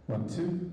1, 2.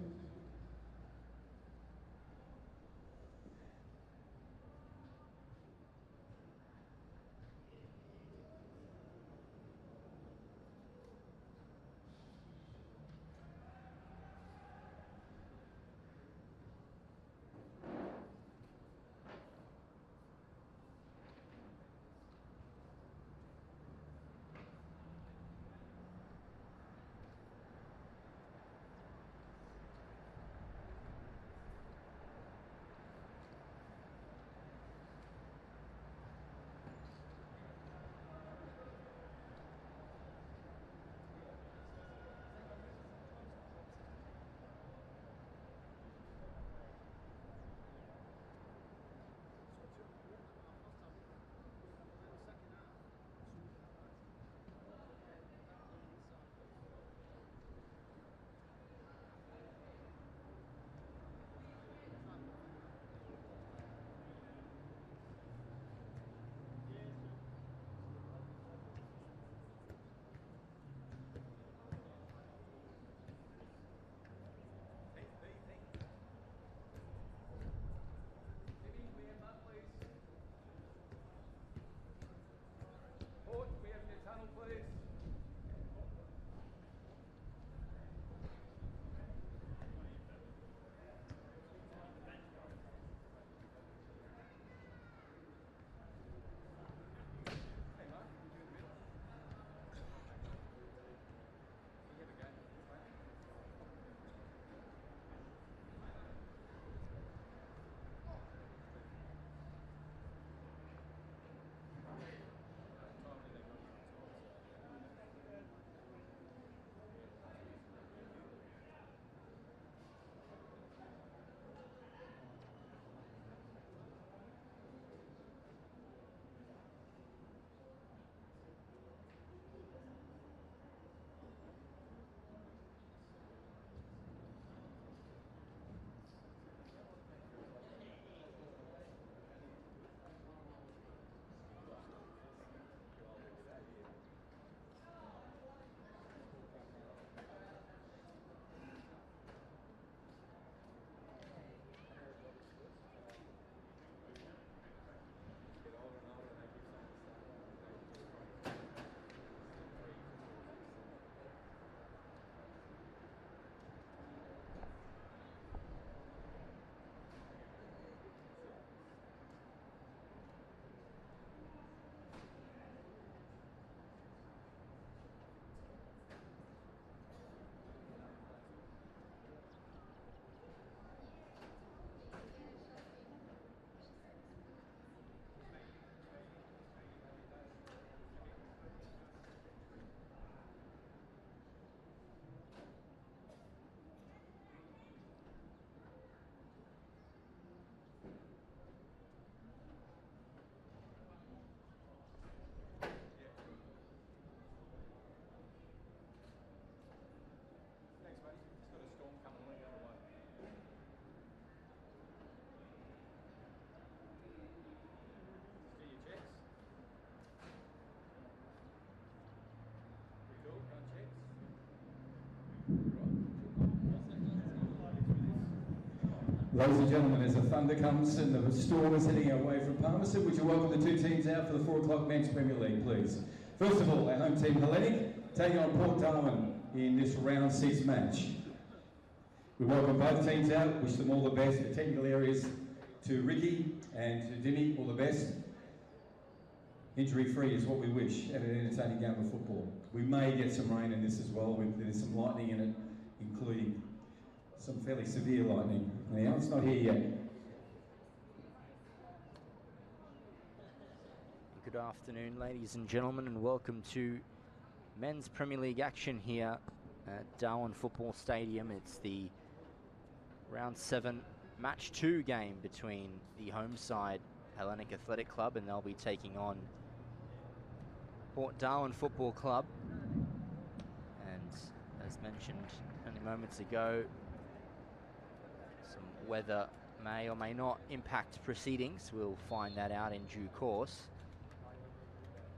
Ladies and gentlemen, as the thunder comes and the storm is heading away from Palmerston, would you welcome the two teams out for the 4 o'clock Men's Premier League, please? First of all, our home team Hellenic taking on Port Darwin in this round 6 match. We welcome both teams out, wish them all the best. The technical areas to Ricky and to Dimmy, all the best. Injury-free is what we wish at an entertaining game of football. We may get some rain in this as well. There's some lightning in it, including some fairly severe lightning. Now, it's not here yet. Good afternoon, ladies and gentlemen, and welcome to Men's Premier League action here at Darwin Football Stadium. It's the Round 7 Match 2 game between the home side, Hellenic Athletic Club, and they'll be taking on Port Darwin Football Club. And as mentioned only moments ago, some weather may or may not impact proceedings. We'll find that out in due course.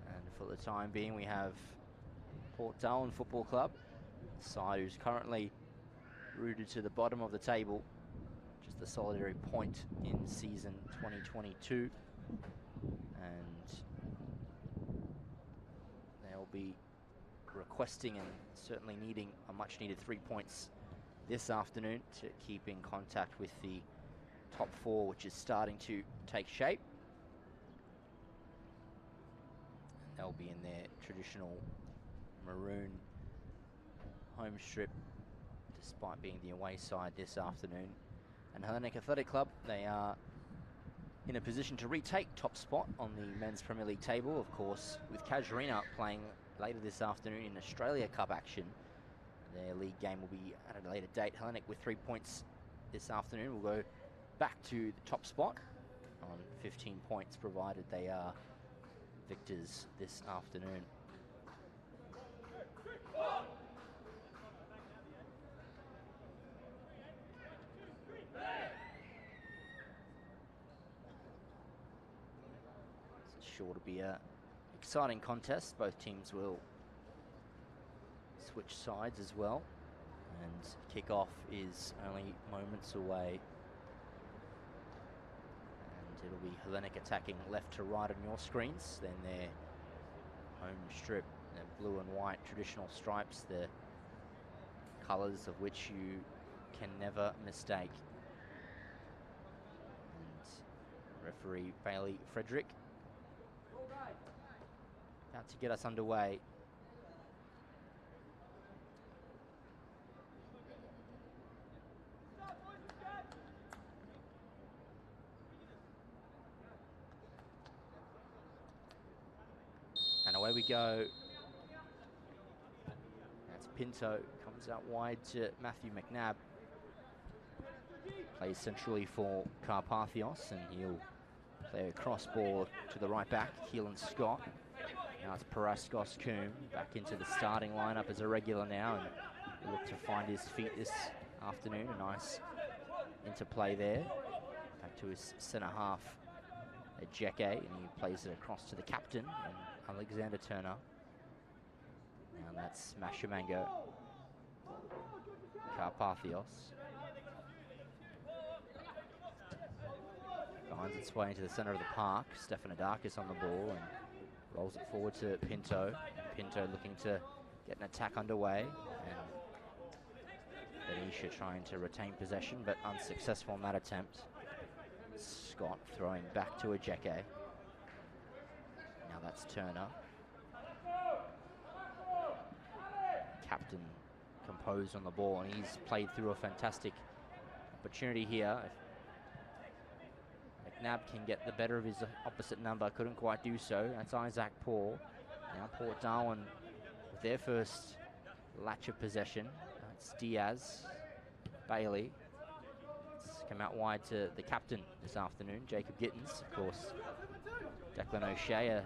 And for the time being, we have Port Darwin Football Club, the side who's currently rooted to the bottom of the table, just the solitary point in season 2022. And they'll be requesting and certainly needing a much needed 3 points this afternoon to keep in contact with the top four, which is starting to take shape. They'll be in their traditional maroon home strip, despite being the away side this afternoon. And Hellenic Athletic Club, they are in a position to retake top spot on the Men's Premier League table, of course, with Casuarina playing later this afternoon in Australia Cup action. Their league game will be at a later date. Hellenic with 3 points this afternoon will go back to the top spot on 15 points, provided they are victors this afternoon. It's sure to be a exciting contest. Both teams will switch sides as well, and kick-off is only moments away. And it'll be Hellenic attacking left to right on your screens, then their home strip, their blue and white traditional stripes, the colours of which you can never mistake. And referee Bailey Frederick about to get us underway. And away we go. That's Pinto, comes out wide to Matthew McNabb. Plays centrally for Carpathios, and he'll play a cross ball to the right back, Keelan Scott. Now it's Paraskos Coombe back into the starting lineup as a regular now, and he'll look to find his feet this afternoon. A nice interplay there. Back to his centre half, Ejeke, and he plays it across to the captain, and Alexander Turner. And that's Mashimango. Carpathios finds its way into the centre of the park. Stefanidakis on the ball and rolls it forward to Pinto. Pinto looking to get an attack underway, and Benisha trying to retain possession but unsuccessful in that attempt. Scott throwing back to Ejeke. Now that's Turner. Captain composed on the ball, and he's played through a fantastic opportunity here. If McNabb can get the better of his opposite number, couldn't quite do so. That's Isaac Paul. Now Port Darwin with their first latch of possession. That's Diaz. Bailey. It's come out wide to the captain this afternoon, Jacob Gittins. Of course, Declan O'Shea, a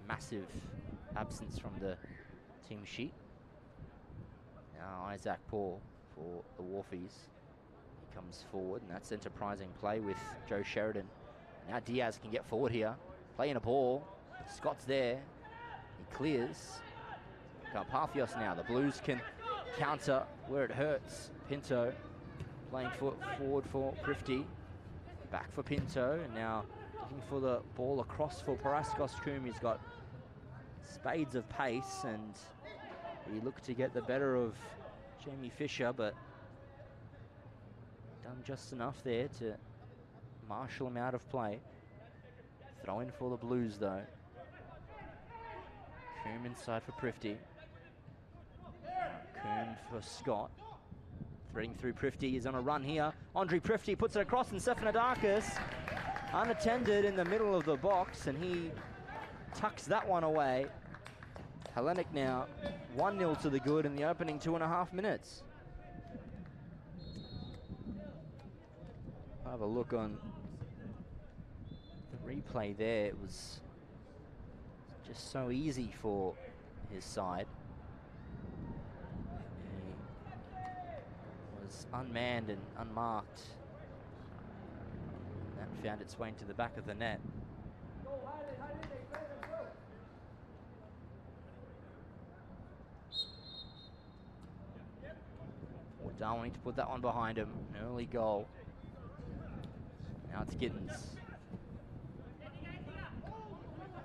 massive absence from the team sheet. Now Isaac Paul for the Wharfies. He comes forward, and that's enterprising play with Joe Sheridan. Now Diaz can get forward here, playing a ball. Scott's there. He clears. Carpathios now. The Blues can counter where it hurts. Pinto playing forward for Crifty. Back for Pinto, and now looking for the ball across for Paraskos Coombe. He's got spades of pace, and he looked to get the better of Jamie Fisher, but done just enough there to marshal him out of play. Throw in for the Blues though. Coombe inside for Prifty. Coombe for Scott. Threading through Prifty, is on a run here. Andre Prifty puts it across, and Stefanidakis unattended in the middle of the box, and he tucks that one away. Hellenic now 1-0 to the good in the opening 2.5 minutes. Have a look on the replay there. It was just so easy for his side. He was unmanned and unmarked. That found its way into the back of the net. Darwin need to put that one behind him. An early goal. Now it's Gittins.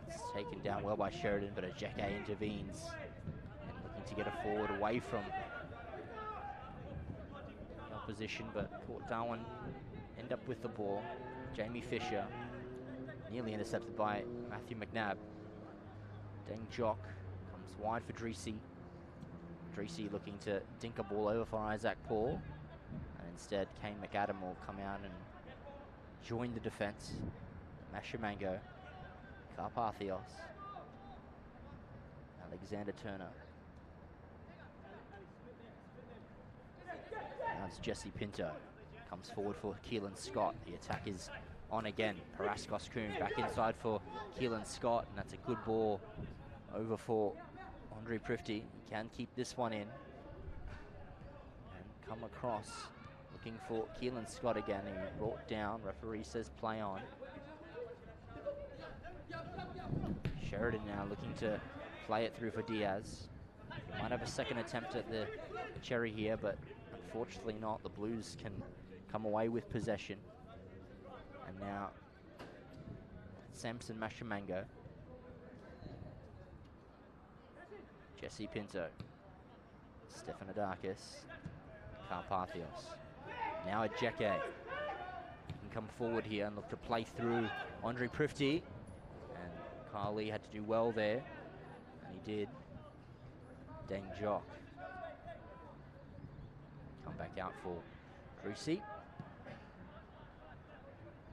It's taken down well by Sheridan, but Ajeke intervenes and looking to get a forward away from the opposition, but Port Darwin end up with the ball. Jamie Fisher nearly intercepted by Matthew McNabb. Deng Jock comes wide for Dreesy. Dreesy looking to dink a ball over for Isaac Paul, and instead Kane McAdam will come out and join the defense. Mashamango, Carpathios, Alexander Turner. Now it's Jesse Pinto. Comes forward for Keelan Scott. The attack is on again. Paraskos Coombe back inside for Keelan Scott, and that's a good ball over for Andre Prifty. He can keep this one in and come across looking for Keelan Scott again. He brought down. Referee says play on. Sheridan now looking to play it through for Diaz. He might have a second attempt at the cherry here, but unfortunately not. The Blues can come away with possession. And now Samson Mashamango. Jesse Pinto. Stefanidakis. Carpathios. Now Ajeke can come forward here and look to play through Andre Prifty. And Kyle Lee had to do well there. And he did. Deng Jock. Come back out for Dreesy.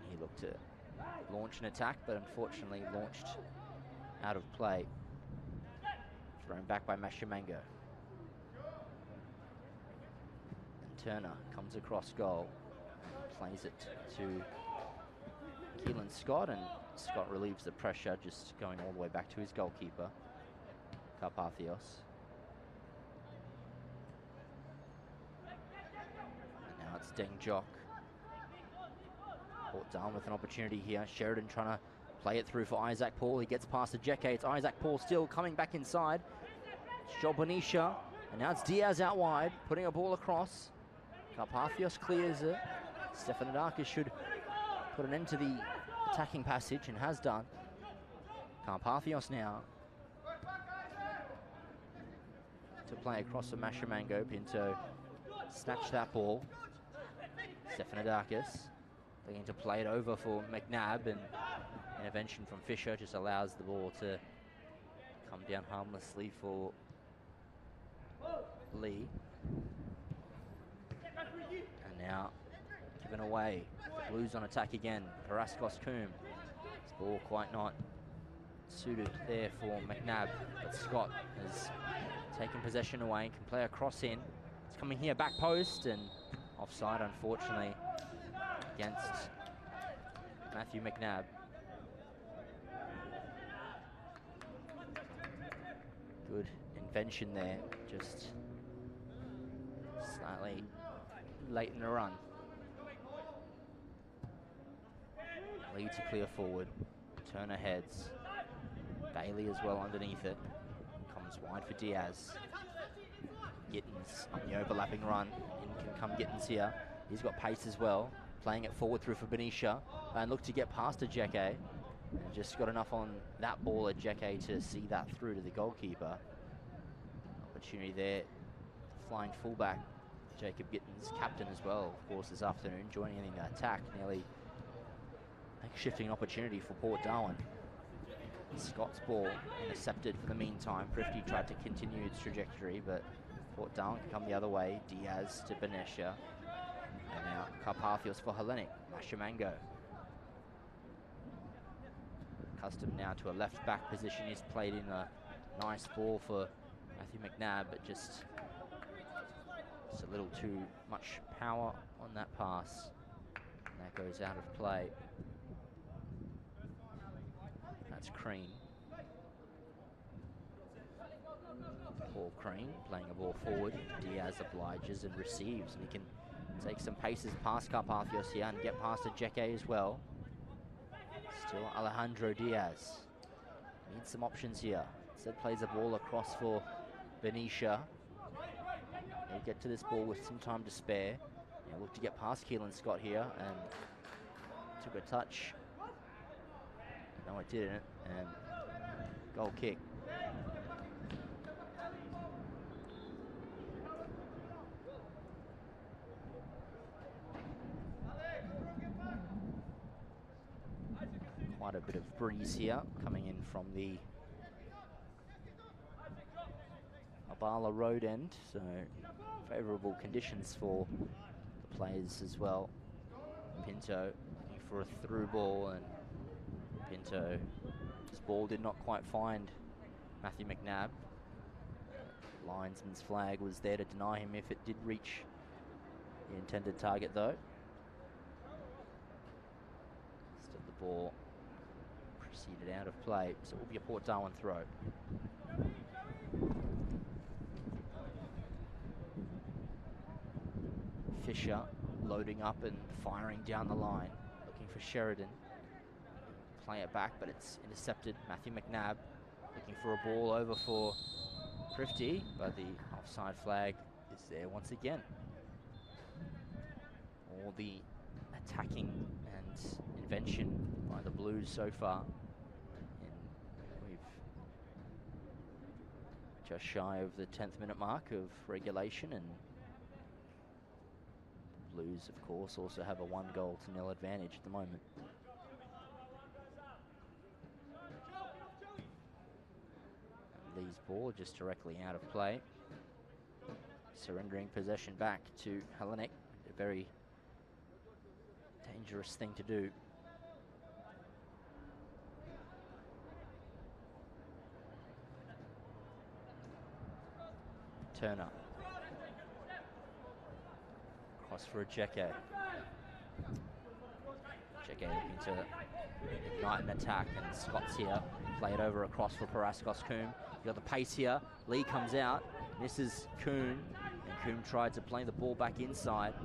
He looked to launch an attack, but unfortunately launched out of play. Thrown back by Mashamango. And Turner comes across goal, plays it to Keelan Scott, and Scott relieves the pressure, just going all the way back to his goalkeeper, Carpathios. And now it's Deng Jock. Port Darwin with an opportunity here. Sheridan trying to play it through for Isaac Paul. He gets past Ajeke. It's Isaac Paul still coming back inside. It's Joel Benicia. And now it's Diaz out wide, putting a ball across. Carpathios clears it. Stefanidakis should put an end to the attacking passage, and has done. Carpathios now to play across for Mashamango. Pinto snatched that ball. Stefanidakis looking to play it over for McNabb, and intervention from Fisher just allows the ball to come down harmlessly for Lee. And now given away. The Blues on attack again. Paraskos Coombe. This ball quite not suited there for McNabb, but Scott has taken possession away and can play a cross in. It's coming here, back post, and offside unfortunately against Matthew McNabb. Good invention there, just slightly late in the run. Lead to clear forward. Turner heads. Bailey as well underneath it. Comes wide for Diaz. Gittins on the overlapping run. In can come Gittins here. He's got pace as well. Playing it forward through for Benicia. And look to get past Ajeke. And just got enough on that ball, Ajeke, to see that through to the goalkeeper. Opportunity there. Flying fullback. Jacob Gittins, captain as well, of course, this afternoon, joining in the attack. Nearly shifting opportunity for Port Darwin. Scott's ball intercepted for the meantime. Prifty tried to continue its trajectory, but Port Darwin can come the other way. Diaz to Benicia. And now Carpathios for Hellenic. Mashamango. Accustomed now to a left back position. He's played in a nice ball for Matthew McNabb, but just a little too much power on that pass. And that goes out of play. That's Crean. Paul Crean playing a ball forward. Diaz obliges and receives, and he can take some paces past Carpathios here and get past Ajeke as well. Still Alejandro Diaz. Needs some options here. Instead plays a ball across for Benicia. to get to this ball with some time to spare. Look to get past Keelan Scott here, and took a touch. No, it didn't, and goal kick. Quite a bit of breeze here coming in from the Abala Road end, so favourable conditions for the players as well. Pinto looking for a through ball, and Pinto, this ball did not quite find Matthew McNabb. Linesman's flag was there to deny him if it did reach the intended target though. Still the ball proceeded out of play, so it will be a Port Darwin throw. Fisher loading up and firing down the line, looking for Sheridan. Play it back, but it's intercepted. Matthew McNabb looking for a ball over for Prifty, but the offside flag is there once again. All the attacking and invention by the Blues so far. And we've just shy of the 10th minute mark of regulation, and Blues, of course, also have a 1-0 advantage at the moment. And Lee's ball just directly out of play. Surrendering possession back to Hellenic. A very dangerous thing to do. Turner. Cross for a Jeke. Jeke looking to ignite an attack, and Scott's here. Play it over across for Paraskos Coombe. You got the pace here. Lee comes out, misses Coombe, and Coombe tried to play the ball back inside.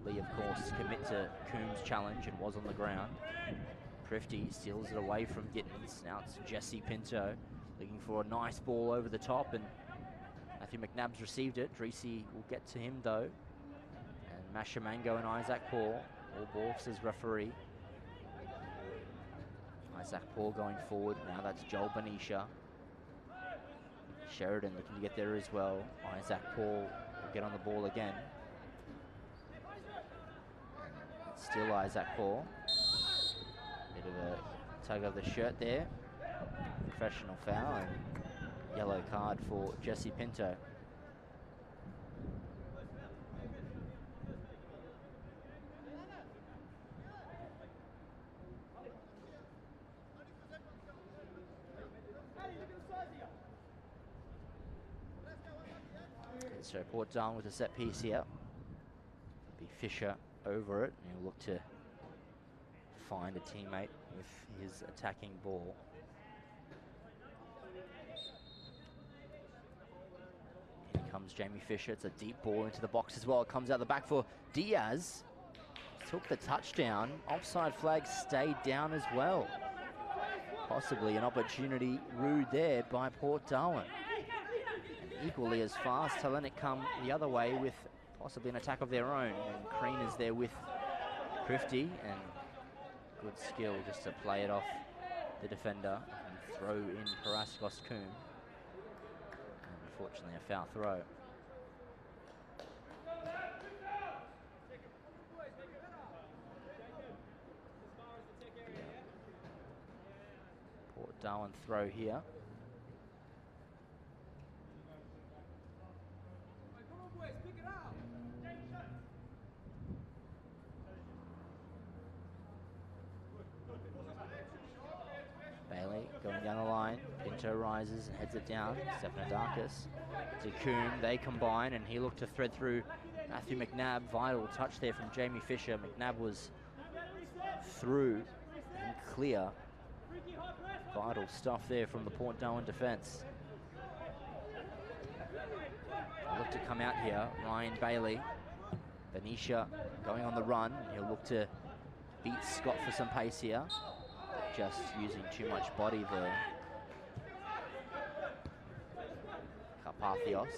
Lee, of course, commit to Coombe's challenge and was on the ground. Prifty steals it away from Gittins. Now it's Jesse Pinto looking for a nice ball over the top, and Matthew McNabb's received it. Dreesy will get to him though. And Mashamango and Isaac Paul. All ball, says referee. Isaac Paul going forward. Now that's Joel Benicia. Sheridan looking to get there as well. Isaac Paul will get on the ball again. Still Isaac Paul. Bit of a tug of the shirt there. Professional foul and yellow card for Jesse Pinto. So Port Darwin with a set piece here. Be Fisher over it, and he'll look to find a teammate with his attacking ball. Here comes Jamie Fisher. It's a deep ball into the box as well. It comes out the back for Diaz. Took the touchdown. Offside flag stayed down as well. Possibly an opportunity rued there by Port Darwin. And equally as fast, Hellenic come the other way with possibly an attack of their own. And Crean is there with Prifty, and good skill just to play it off the defender and throw in Paraskos Coombe. Unfortunately, a foul throw. Port Darwin throw here. Bailey going down the line. Pinto rises and heads it down. Stephanodakis to Coombe. They combine, and he looked to thread through Matthew McNabb. Vital touch there from Jamie Fisher. McNabb was through and clear. Vital stuff there from the Port Darwin defence. Look to come out here. Ryan Bailey. Benicia going on the run. He'll look to beat Scott for some pace here. Just using too much body there. Carpathios.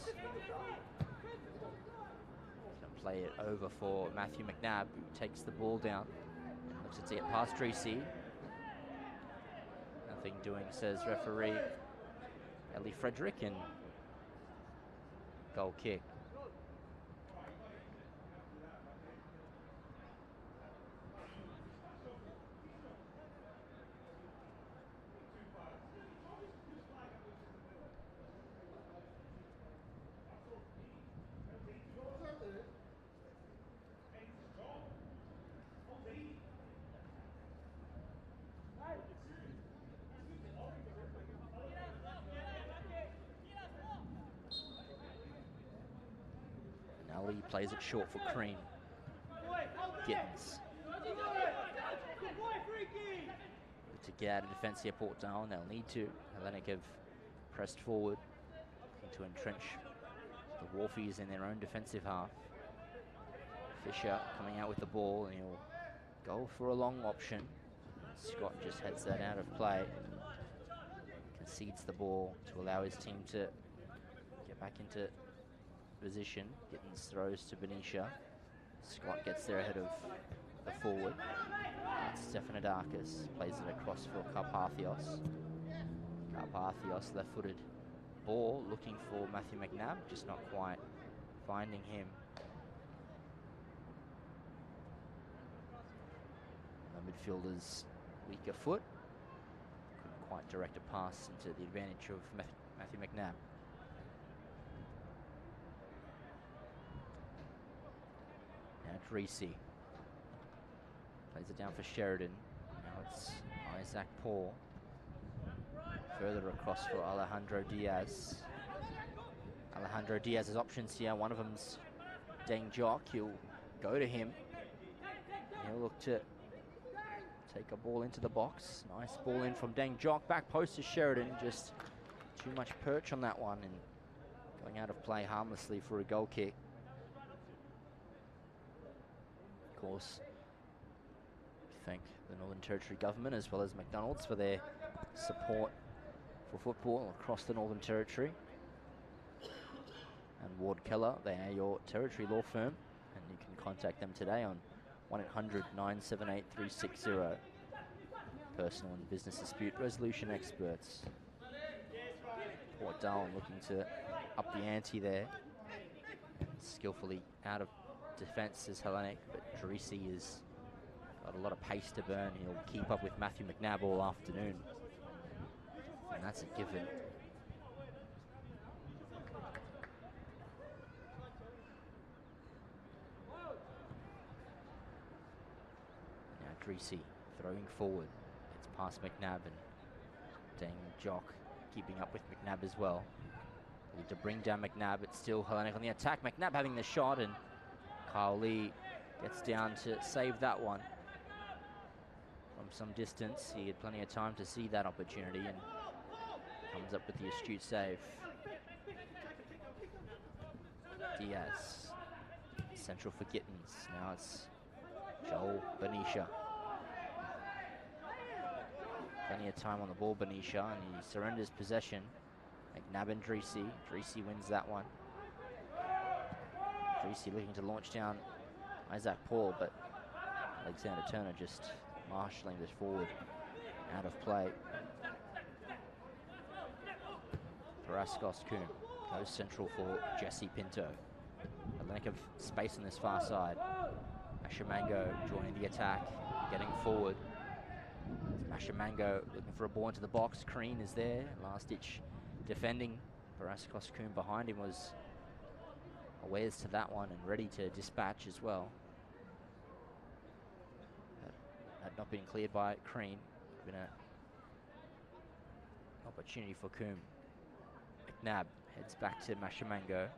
play it over for Matthew McNabb, who takes the ball down and looks to get past Dreesy. Nothing doing, says referee Ellie Frederick, and goal kick. Lee plays it short for Crean. Gittins. To get out of defence here, Port Darwin. They'll need to. Hellenic have pressed forward, looking to entrench the Wharfies in their own defensive half. Fisher coming out with the ball, and he'll go for a long option. Scott just heads that out of play. Concedes the ball to allow his team to get back into position. Gittins throws to Benicia. Scott gets there ahead of the forward. Stefanidakis plays it across for Karpathios. Karpathios, left-footed ball, looking for Matthew McNabb, just not quite finding him. The midfielder's weaker foot. Couldn't quite direct a pass into the advantage of Matthew McNabb. Dreesy plays it down for Sheridan. Now it's Isaac Paul. Further across for Alejandro Diaz. Alejandro Diaz's options here. One of them's Deng Jock. He'll go to him. He'll look to take a ball into the box. Nice ball in from Deng Jock. Back post to Sheridan. Just too much perch on that one and going out of play harmlessly for a goal kick. Of course, thank the Northern Territory government as well as McDonald's for their support for football across the Northern Territory. And Ward Keller, they are your Territory law firm, and you can contact them today on 1-800-978-360. Personal and business dispute resolution experts. Port Darwin looking to up the ante there. And skillfully out of defence is Hellenic, but Dreesy has got a lot of pace to burn. He'll keep up with Matthew McNabb all afternoon. And that's a given. Now Dreesy throwing forward. It's past McNabb, and Deng Jock keeping up with McNabb as well. They need to bring down McNabb. It's still Hellenic on the attack. McNabb having the shot, and Kyle Lee gets down to save that one from some distance. He had plenty of time to see that opportunity and comes up with the astute save. Diaz, central for Gittins. Now it's Joel Benicia. Plenty of time on the ball, Benicia, and he surrenders possession. McNabb and Dreesy. Dreesy wins that one. Dreesy looking to launch down Isaac Paul, but Alexander Turner just marshalling this forward out of play. Paraskos Coombe goes central for Jesse Pinto. Hellenic have space on this far side. Mashamango joining the attack, getting forward. Mashamango looking for a ball into the box. Crean is there, last ditch defending. Paraskos Coombe behind him was awares to that one and ready to dispatch as well. That had not been cleared by Crean. Been an opportunity for Coombe. McNabb heads back to Mashamango.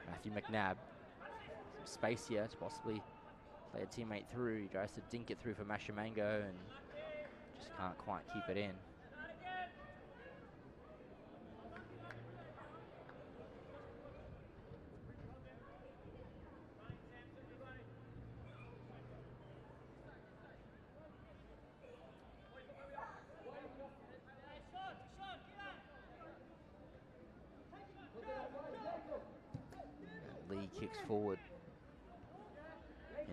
Matthew McNabb. Some space here to possibly play a teammate through. He tries to dink it through for Mashamango and just can't quite keep it in. Lee kicks forward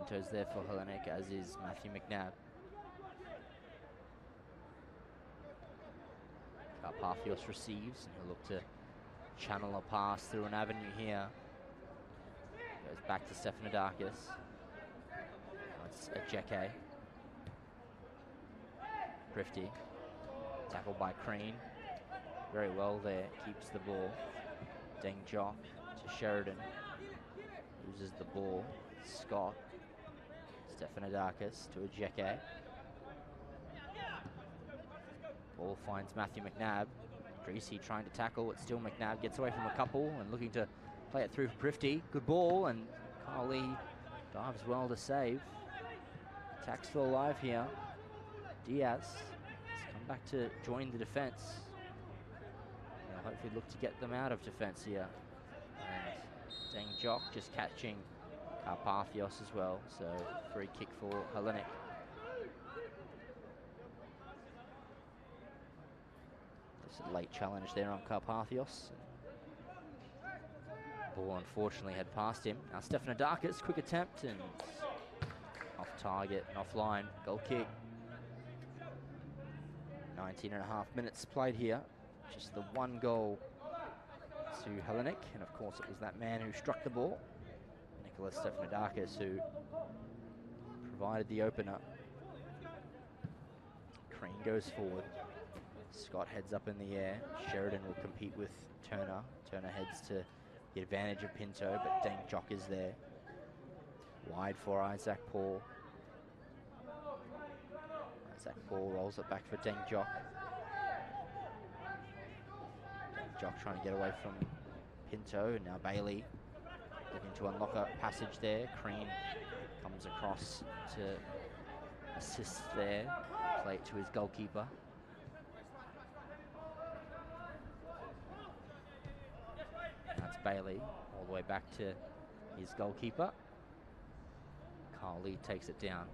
Pinto's there for Hellenic, as is Matthew McNabb. Carpathios receives, and he'll look to channel a pass through an avenue here. Goes back to Stefanidakis. It's Ejeke. Prifty. Tackled by Crean. Very well there, keeps the ball. Deng Jock to Sheridan. Loses the ball. Scott. Stefanidakis to Ejeke. Ball finds Matthew McNabb. Greasy trying to tackle, it's still McNabb, gets away from a couple and looking to play it through for Prifty. Good ball, and Kyle Lee dives well to save. Attack's still alive here. Diaz has come back to join the defence. They'll hopefully look to get them out of defence here. And Deng Jock just catching Carpathios as well, so free kick for Hellenic. Just a late challenge there on Carpathios. Ball unfortunately had passed him. Now Stefanidakis, quick attempt and off target and offline. Goal kick. 19 and a half minutes played here. Just the one goal to Hellenic, and of course it was that man who struck the ball, Nicholas Stefanidakis, who provided the opener. Crean goes forward. Scott heads up in the air. Sheridan will compete with Turner. Turner heads to the advantage of Pinto, but Deng Jock is there. Wide for Isaac Paul. Isaac Paul rolls it back for Deng Jock. Deng Jock trying to get away from Pinto. Now Bailey looking to unlock a passage there. Crean comes across to assist there. Play it to his goalkeeper. That's Bailey, all the way back to his goalkeeper. Kyle Lee takes it down.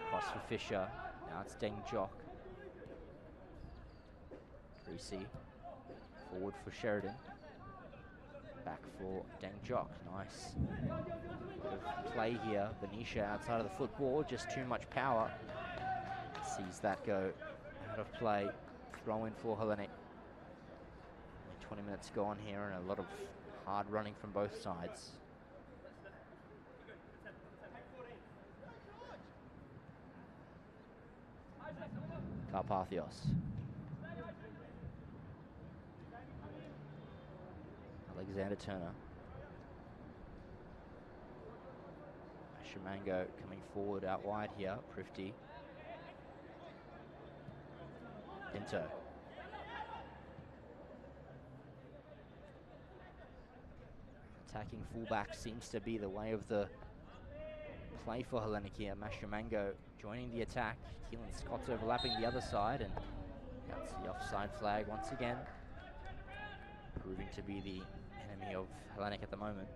Cross for Fisher. Now it's Deng Jock. Greasy. Forward for Sheridan. Back for Deng Jock. Nice bit of play here. Benicia outside of the football. Just too much power. Sees that go out of play. Throw in for Hellenic. 20 minutes gone here and a lot of hard running from both sides. Carpathios. Alexander Turner. Shamango coming forward out wide here. Prifty. Pinto. Attacking fullback seems to be the way of the play for Hellenic here. Mashamango joining the attack. Keelan Scott's overlapping the other side, and that's the offside flag once again. Proving to be the enemy of Hellenic at the moment.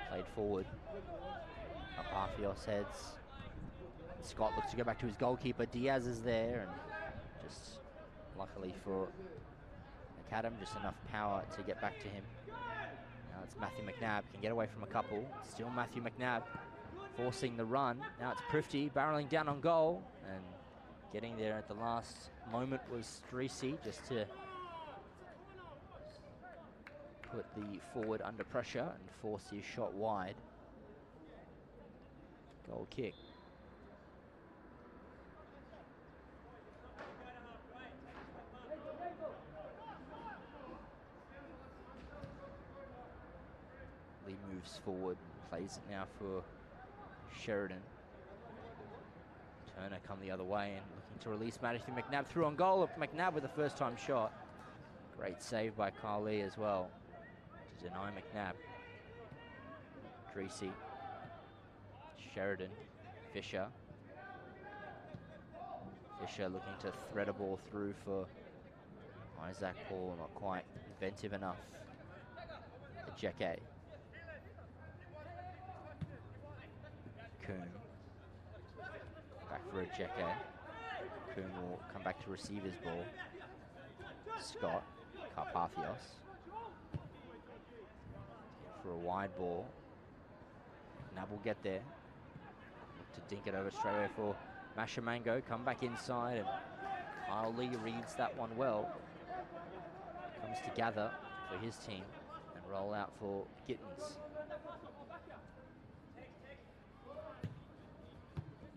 Played forward. Carpathios heads. Scott looks to go back to his goalkeeper. Diaz is there, and just luckily for McAdam, just enough power to get back to him. Now it's Matthew McNabb, can get away from a couple. Still Matthew McNabb forcing the run. Now it's Prifty barreling down on goal, and getting there at the last moment was Greasy, just to put the forward under pressure and force his shot wide. Goal kick. Lee moves forward, plays it now for Sheridan. Turner come the other way and looking to release Matthew McNabb through on goal. McNabb with a first-time shot. Great save by Kyle Lee as well to deny McNabb. Greasy. Sheridan. Fisher. Fisher looking to thread a ball through for Isaac Paul not quite inventive enough. Ejeke. Coombe. Back for Ejeke. Coombe will come back to receive his ball. Scott. Carpathios. For a wide ball. Nab will get there. To dink it over straight away for Mashamango. Come back inside, and Kyle Lee reads that one well. Comes to gather for his team and roll out for Gittins.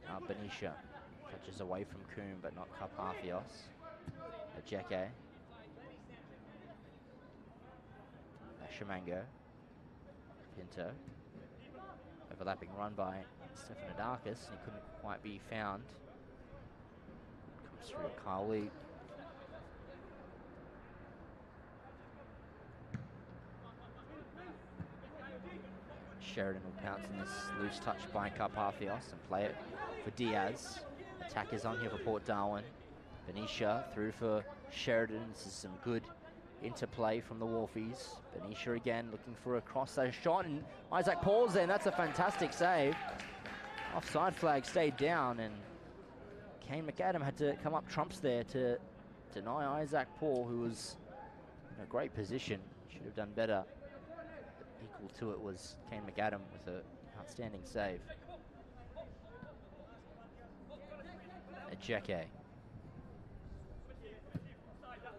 Now Benicia touches away from Coombe, but not Carpathios. Ejeke. Mashamango. Pinto. Overlapping run by Stephanodakis, and he couldn't quite be found. Comes through Kyle Lee. Sheridan will pounce on this loose touch by Carpathios and play it for Diaz. Attack is on here for Port Darwin. Benicia through for Sheridan. This is some good interplay from the Wharfies. Benicia again looking for a cross shot, and Isaac Paul's there, and that's a fantastic save. Offside flag stayed down, and Kane McAdam had to come up trumps there to deny Isaac Paul, who was in a great position. Should have done better. Equal to it was Kane McAdam with an outstanding save. Ejeke.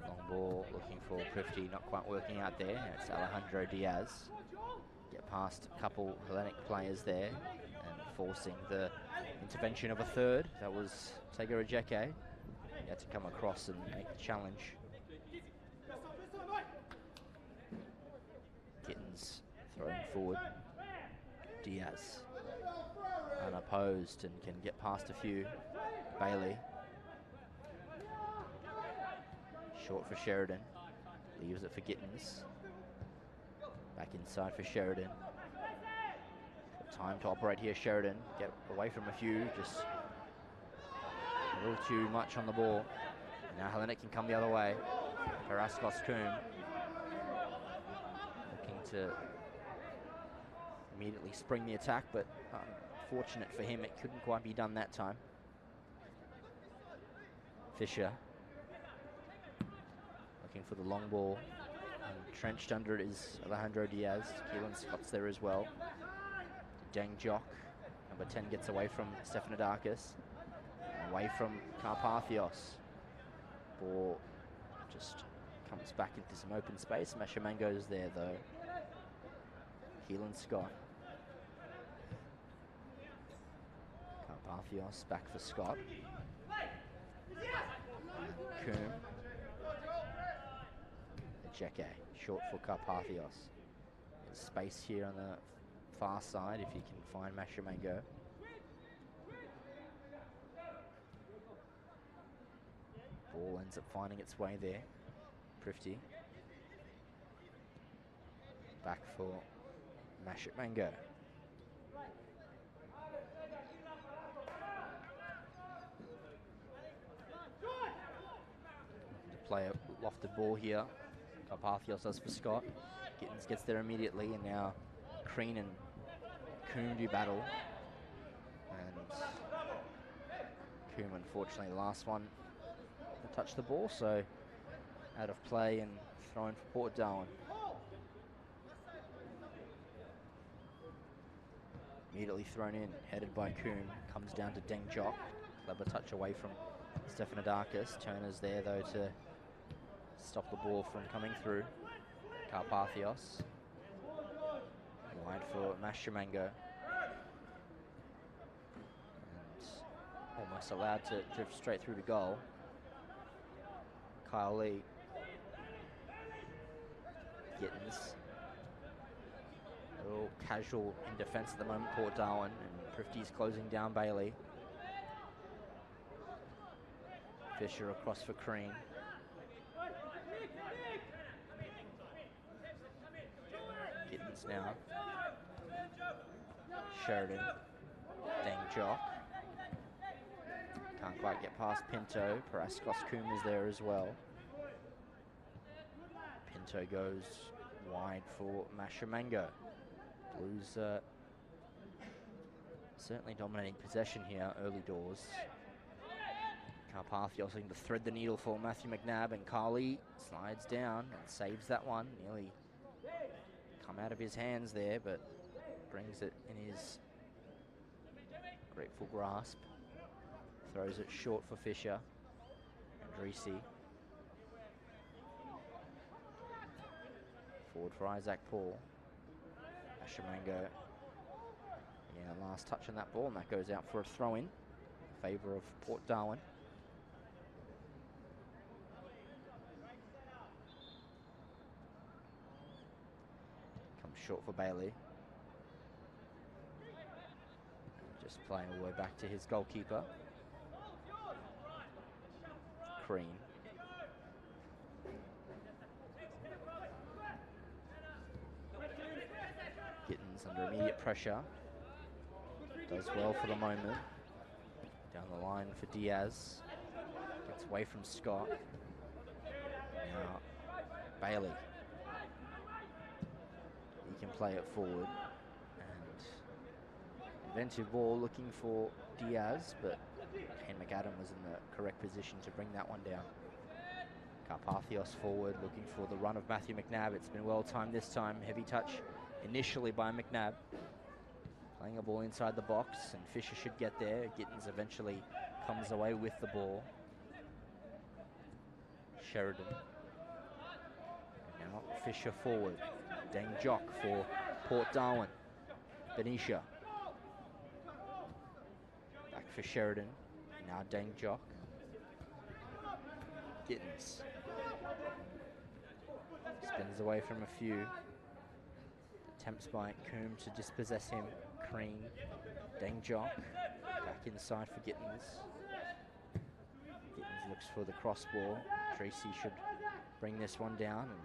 Long ball looking for Prifty, not quite working out there. It's Alejandro Diaz. Get past a couple Hellenic players there and forcing the intervention of a third. That was Tego Ejeke. He had to come across and make the challenge. Gittins thrown forward. Diaz unopposed and can get past a few. Bailey. Short for Sheridan. Leaves it for Gittins. Back inside for Sheridan. Time to operate here, Sheridan. Get away from a few, just a little too much on the ball. Now Hellenic can come the other way. Paraskos Coombe looking to immediately spring the attack, but fortunate for him, it couldn't quite be done that time. Fisher looking for the long ball. Entrenched under it is Alejandro Diaz. Keelan Scott's there as well. Deng Jock, number 10, gets away from Stephanodakis. Away from Carpathios. Ball just comes back into some open space. Mashamango's there though. Keelan Scott. Carpathios back for Scott. Coombe. Ejeke, short for Carpathios. There's space here on the far side if you can find Mashamango. Ball ends up finding its way there. Prifty. Back for Mashamango. To play a lofted ball here. Carpathios does for Scott. Gittins gets there immediately, and now Crean and Coombe do battle. And Coombe, unfortunately, the last one to touch the ball, so out of play and thrown for Port Darwin. Immediately thrown in, headed by Coombe. Comes down to Deng Jock. Clever touch away from Stephanodakis. Turner's there, though, to stop the ball from coming through. Carpathios. Wide for Mashamango. And almost allowed to drift straight through to goal. Kyle Lee. Gittins. A little casual in defence at the moment, Port Darwin, and Prifty's closing down Bailey. Fisher across for Crean. Gittins now. Sheridan. Deng Jock. Can't quite get past Pinto. Paraskos Coombe is there as well. Pinto goes wide for Mashamango. Blues certainly dominating possession here early doors. Carpathios looking to thread the needle for Matthew McNabb, and Carly slides down and saves that one. Nearly come out of his hands there, but brings it in his grateful grasp. Throws it short for Fisher. Andrisi. Forward for Isaac Paul. Ashamango. Yeah, last touch on that ball, and that goes out for a throw-in in favour of Port Darwin. Comes short for Bailey. Just playing all the way back to his goalkeeper. Crean. Gittins under immediate pressure. Does well for the moment. Down the line for Diaz. Gets away from Scott. Now Bailey. He can play it forward. And inventive ball looking for Diaz, but Kane McAdam was in the correct position to bring that one down. Carpathios forward, looking for the run of Matthew McNabb. It's been well timed this time. Heavy touch initially by McNabb. Playing a ball inside the box, and Fisher should get there. Gittins eventually comes away with the ball. Sheridan. Now Fisher forward. Deng Jock for Port Darwin. Benicia. Back for Sheridan. Now Deng Jock. Gittins. Spins away from a few. Attempts by Coombe to dispossess him. Crean. Deng Jock. Back inside for Gittins. Gittins looks for the cross ball. Tracy should bring this one down and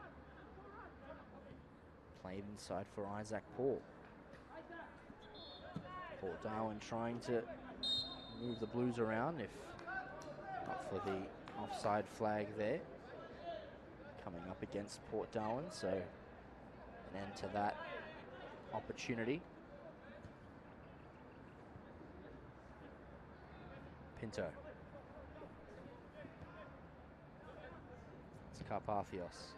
play inside for Isaac Paul. Port Darwin trying to move the Blues around, if not for the offside flag there. Coming up against Port Darwin, so an end to that opportunity. Pinto. It's Carpathios.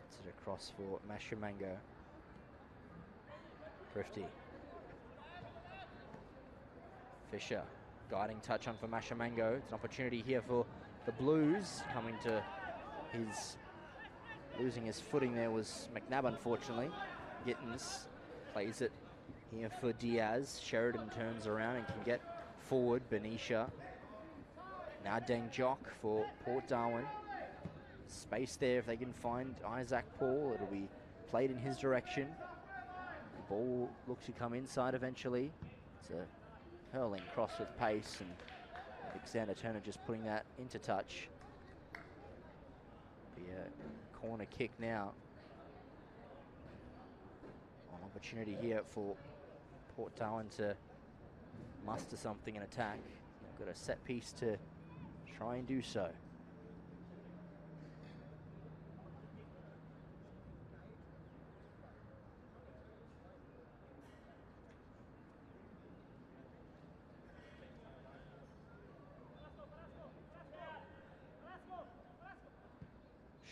It's it across for Mashamango. Thrifty. Fisher. Guiding touch on for Mashamango. It's an opportunity here for the Blues. Coming to his... Losing his footing there was McNabb, unfortunately. Gittins plays it here for Diaz. Sheridan turns around and can get forward. Benicia. Now Deng Jock for Port Darwin. Space there if they can find Isaac Paul. It'll be played in his direction. The ball looks to come inside eventually. It's a hurling cross with pace, and Alexander Turner just putting that into touch. Be a corner kick now. An opportunity here for Port Darwin to muster something in attack. They've got a set piece to try and do so.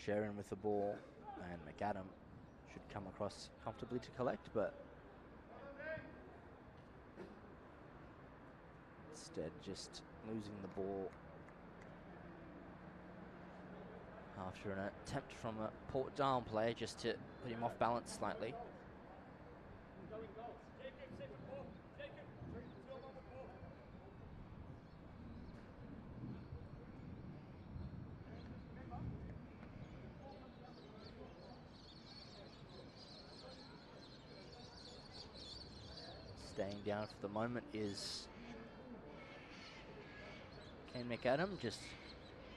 Sharon with the ball, and McAdam should come across comfortably to collect, but instead just losing the ball after an attempt from a Port Darwin player just to put him off balance slightly. Staying down for the moment is Kane McAdam, just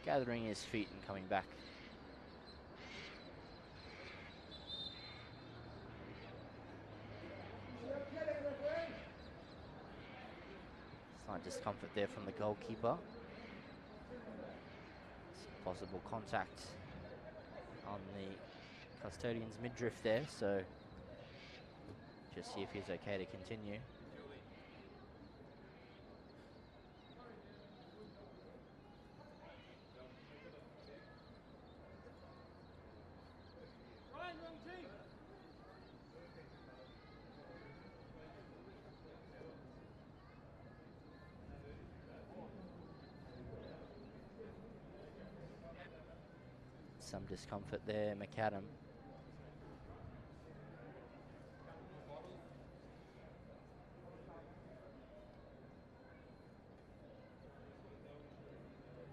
gathering his feet and coming back. Slight discomfort there from the goalkeeper. Some possible contact on the custodian's midriff there, so just see if he's okay to continue. Some discomfort there, McAdam.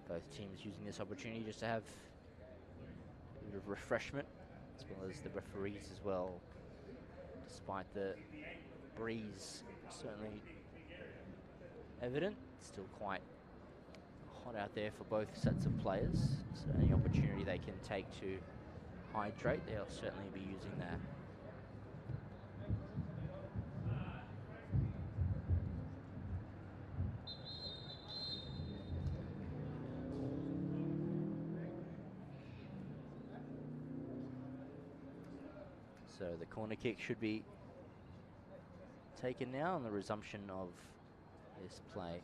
Both teams using this opportunity just to have a bit of refreshment, as well as the referees as well, despite the breeze certainly evident. Still quite hot out there for both sets of players, so any opportunity they can take to hydrate, they'll certainly be using that. So the corner kick should be taken now on the resumption of this play.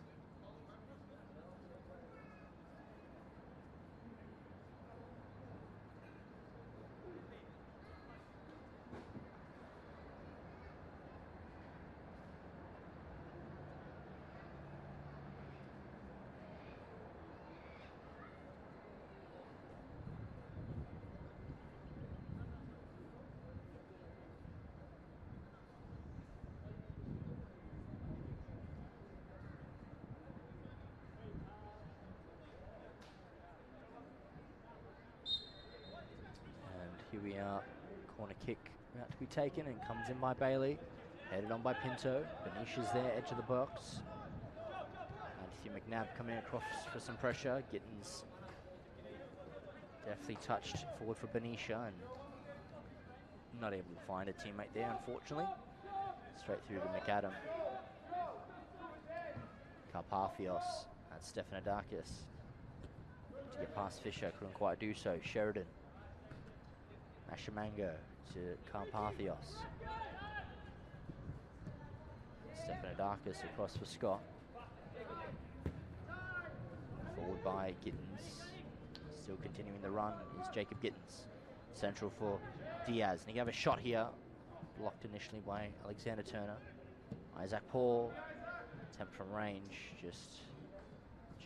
Here we are, corner kick about to be taken and comes in by Bailey, headed on by Pinto. Benisha's there, edge of the box. And you see McNabb coming across for some pressure. Gittins definitely touched forward for Benisha and not able to find a teammate there, unfortunately. Straight through to McAdam. Karpathios, that's Stefanidakis. To get past Fisher, couldn't quite do so. Sheridan. Ashamango to Karpathios. Stefanidakis across for Scott. Forward by Gittins. Still continuing the run is Jacob Gittins. Central for Diaz. And he gave a shot here. Blocked initially by Alexander Turner. Isaac Paul. Attempt from range. Just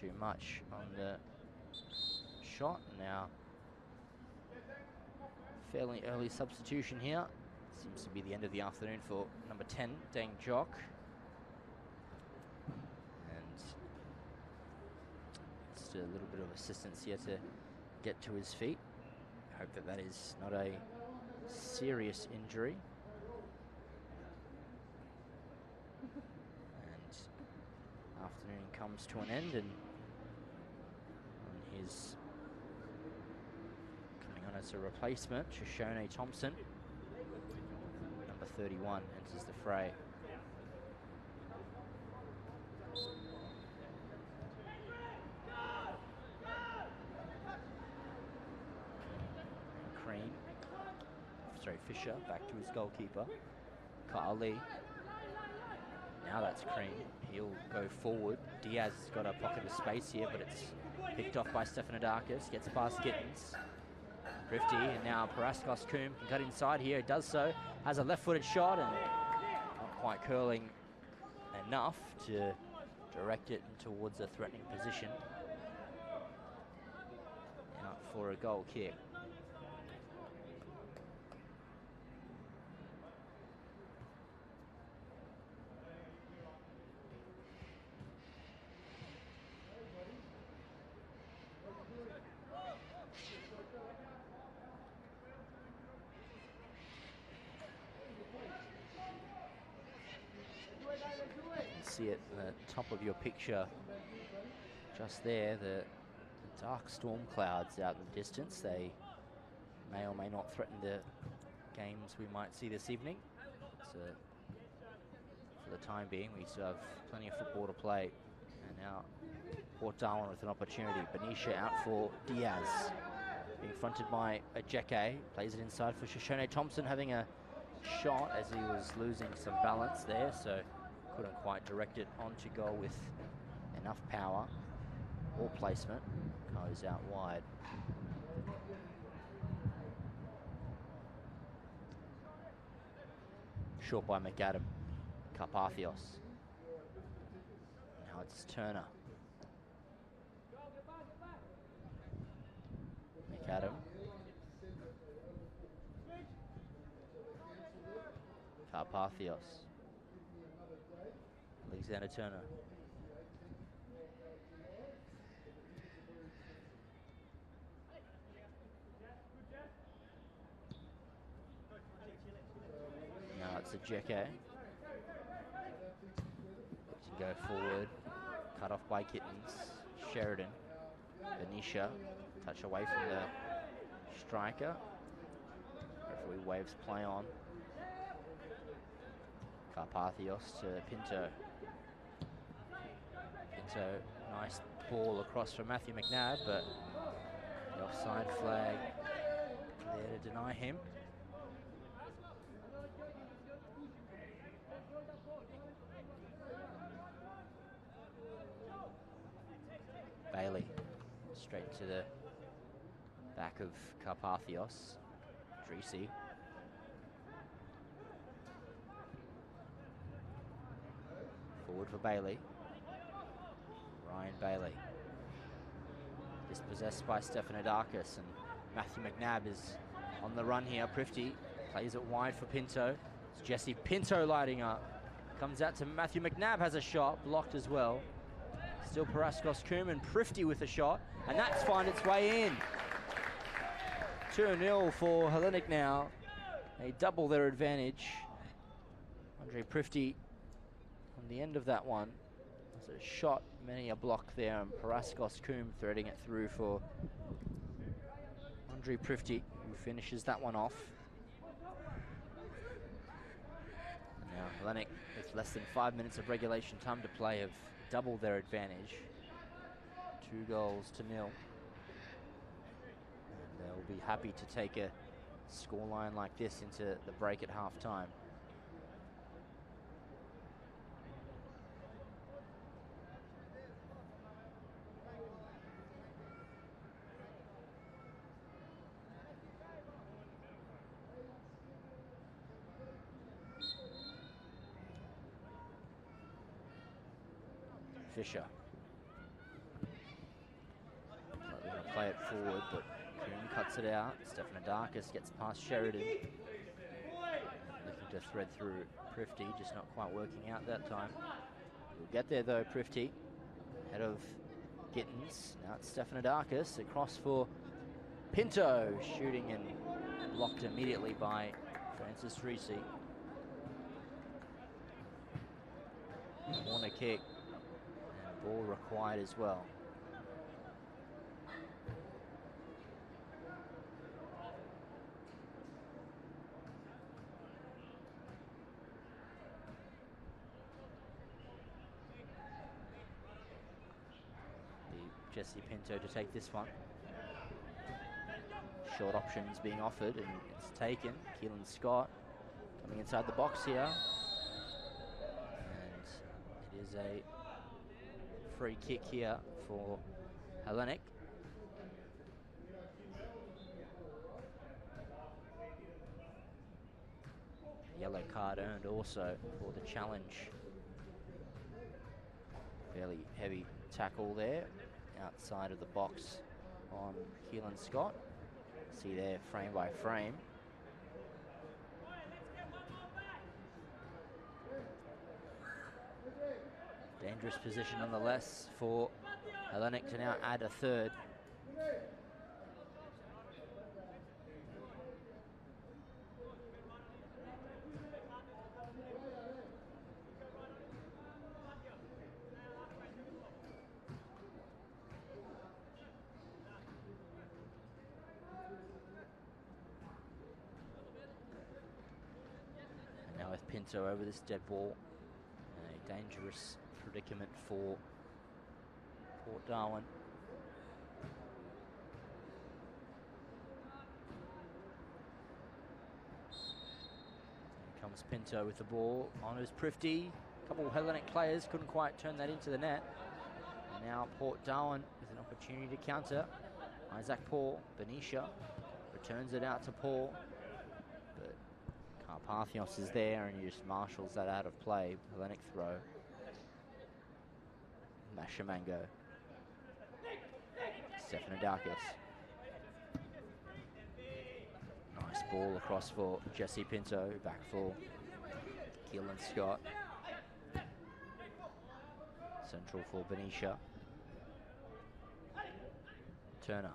too much on the shot. Now fairly early substitution here. Seems to be the end of the afternoon for number 10, Dane Jock. And just a little bit of assistance here to get to his feet. I hope that that is not a serious injury. And afternoon comes to an end, and on his as a replacement, Shoshone Thompson, number 31, enters the fray. Fisher back to his goalkeeper, Kyle Lee. Now that's Cream. He'll go forward. Diaz has got a pocket of space here, but it's picked off by Stefanidakis. Gets past Gittins. Thrifty, and now Paraskos Coombe can cut inside here. He does so. Has a left-footed shot and not quite curling enough to direct it towards a threatening position. Out for a goal kick. See at the top of your picture just there, the dark storm clouds out in the distance. They may or may not threaten the games we might see this evening. So for the time being, we still have plenty of football to play. And now Port Darwin with an opportunity. Benisha out for Diaz. being fronted by a Jeke. Plays it inside for Shoshone Thompson, having a shot as he was losing some balance there, so couldn't quite direct it onto goal with enough power or placement. Goes out wide. Short by McAdam. Carpathios. Now it's Turner. McAdam. Carpathios. Alexander Turner. Now it's a Jeke. To go forward. Cut off by Kittens. Sheridan. Venetia. Touch away from the striker. Referee waves play on. Carpathios to Pinto. Pinto, nice ball across from Matthew McNabb, but the offside flag there to deny him. Bailey, straight to the back of Carpathios. Dreesy. Forward for Bailey. Ryan Bailey. Dispossessed by Stephanodakis, and Matthew McNabb is on the run here. Prifty plays it wide for Pinto. It's Jesse Pinto lighting up. Comes out to Matthew McNabb, has a shot, blocked as well. Still Paraskos Kuman, Prifty with a shot, and that's found its way in. 2-0 for Hellenic now. They double their advantage. Andre Prifty on the end of that one. There's a shot, many a block there, and Paraskos Kuman threading it through for Andre Prifty, who finishes that one off. And now Hellenic, with less than 5 minutes of regulation time to play, have doubled their advantage. 2-0. And they'll be happy to take a scoreline like this into the break at half-time. Fisher. They're going to play it forward, but Coombe cuts it out. Stephanodakis gets past Sheridan. Looking to thread through Prifty, just not quite working out that time. We'll get there though, Prifty. Ahead of Gittins. Now it's Stephanodakis across for Pinto. Shooting and blocked immediately by Francis Reesey. Corner kick. Ball required as well. Jesse Pinto to take this one. Short options being offered, and it's taken. Keelan Scott coming inside the box here. And it is a free kick here for Hellenic. Yellow card earned also for the challenge. Fairly heavy tackle there outside of the box on Keelan Scott. See there frame by frame. Dangerous position nonetheless for Hellenic to now add a third. And now with Pinto over this dead ball, a dangerous predicament for Port Darwin. Comes Pinto with the ball. On is Prifty. A couple of Hellenic players couldn't quite turn that into the net. And now Port Darwin with an opportunity to counter. Isaac Paul, Benicia returns it out to Paul. But Carpathios is there and he just marshals that out of play. Hellenic throw. Mashamango. Stefanidakis. Nice ball across for Jesse Pinto. Back for Keelan Scott. Central for Benicia. Turner.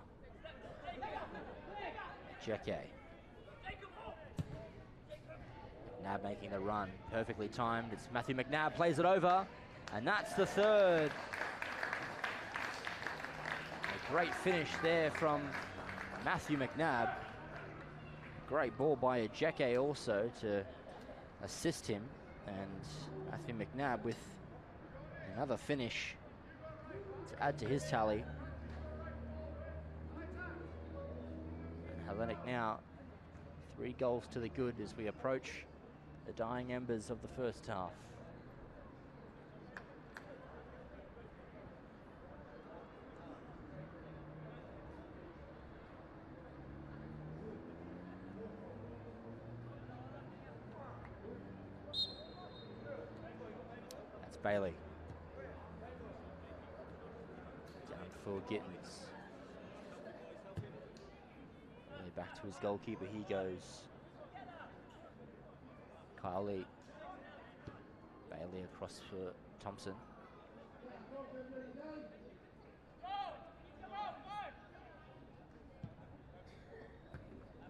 Jeke. McNabb making the run. Perfectly timed. It's Matthew McNabb plays it over. And that's the third. A great finish there from Matthew McNabb. Great ball by Jeke also to assist him. And Matthew McNabb with another finish to add to his tally. And Hellenic now 3 goals to the good as we approach the dying embers of the first half. That's Bailey. Down for Gittins. Really back to his goalkeeper, he goes. Kyle Lee. Bailey across for Thompson.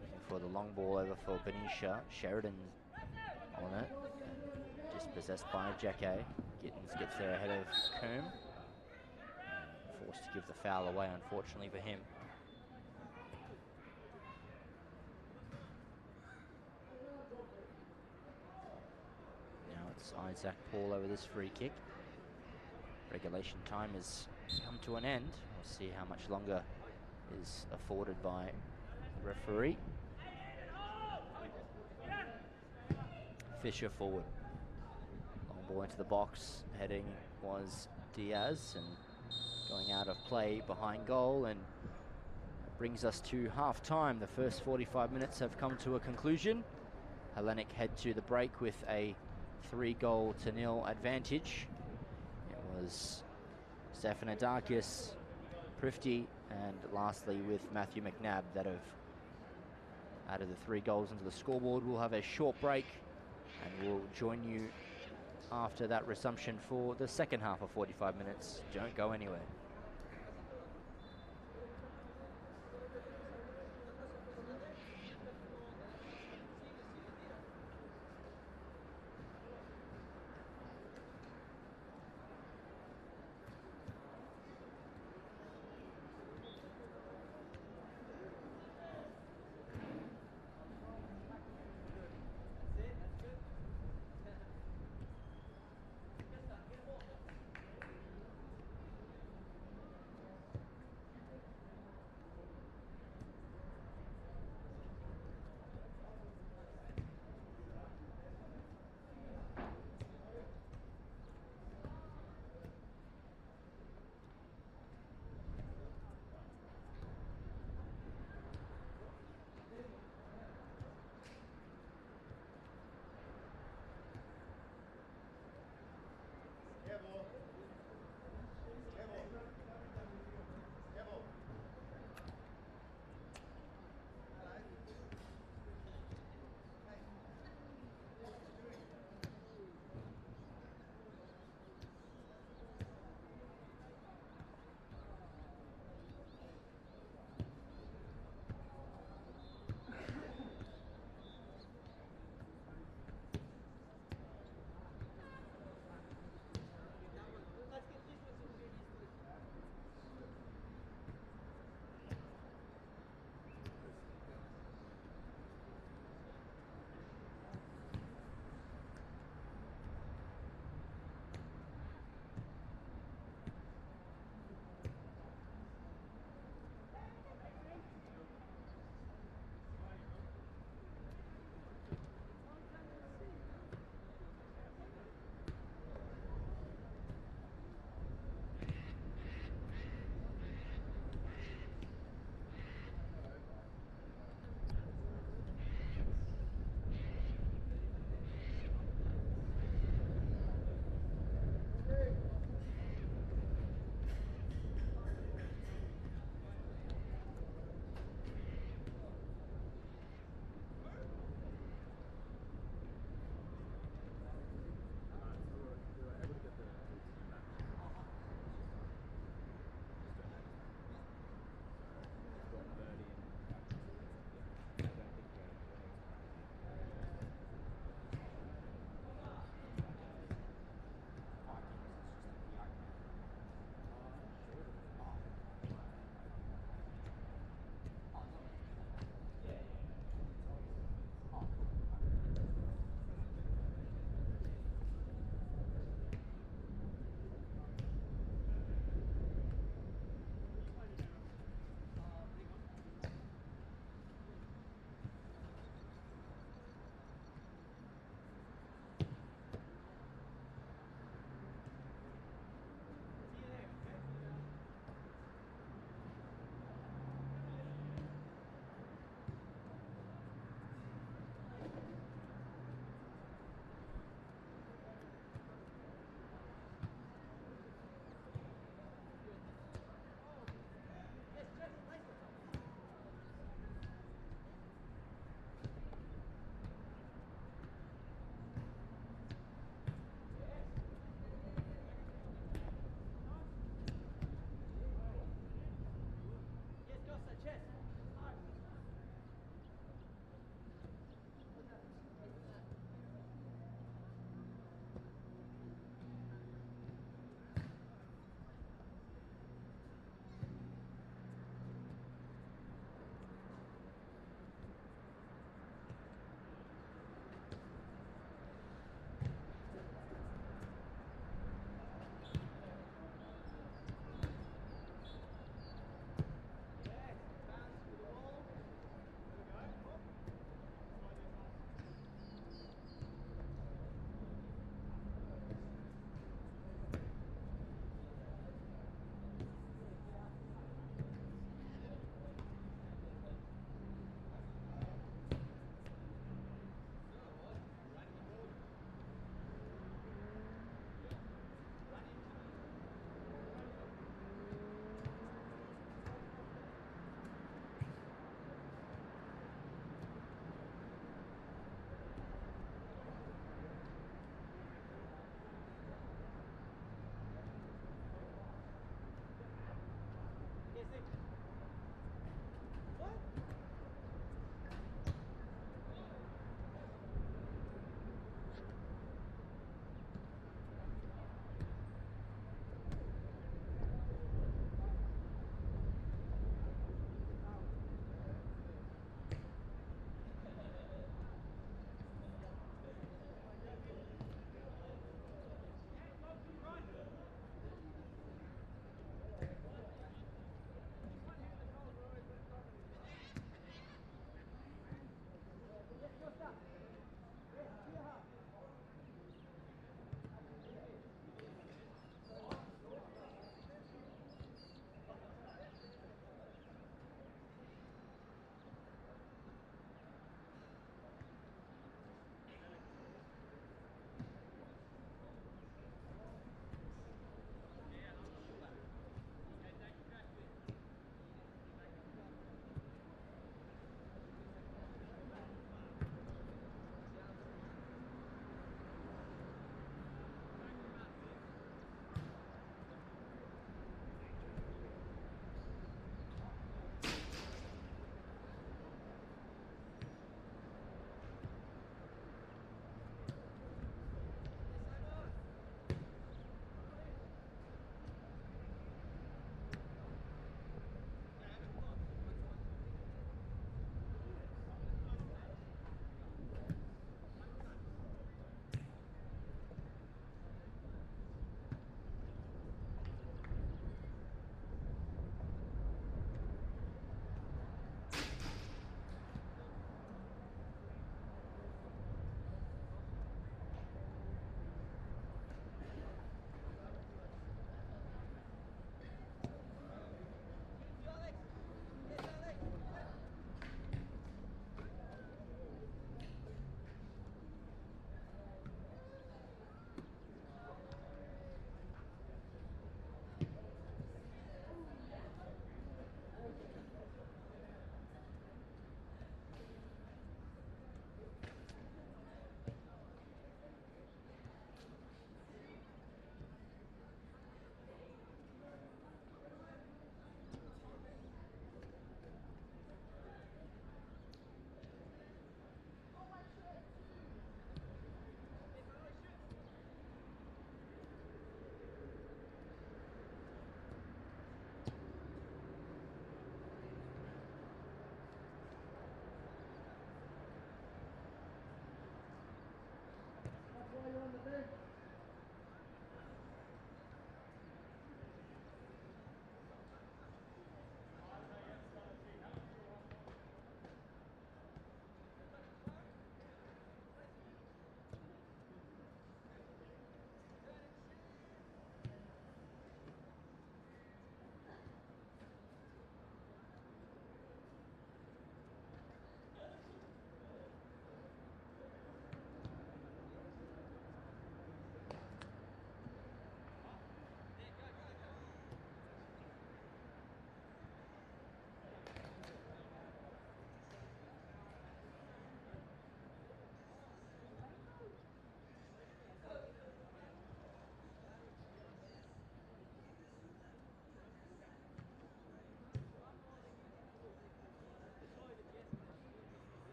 Looking for the long ball over for Benicia. Sheridan on it. Dispossessed by Jeke. Gittins gets there ahead of Coombe. Forced to give the foul away, unfortunately for him. Now it's Isaac Paul over this free kick. Regulation time has come to an end. We'll see how much longer is afforded by the referee. Fisher forward. Ball into the box, heading was Diaz and going out of play behind goal, and brings us to half time. The first 45 minutes have come to a conclusion. Hellenic head to the break with a 3-0 advantage. It was Stefanidakis, Prifty, and lastly with Matthew McNabb that have added the 3 goals into the scoreboard. We'll have a short break and we'll join you after that resumption for the second half of 45 minutes. Don't go anywhere.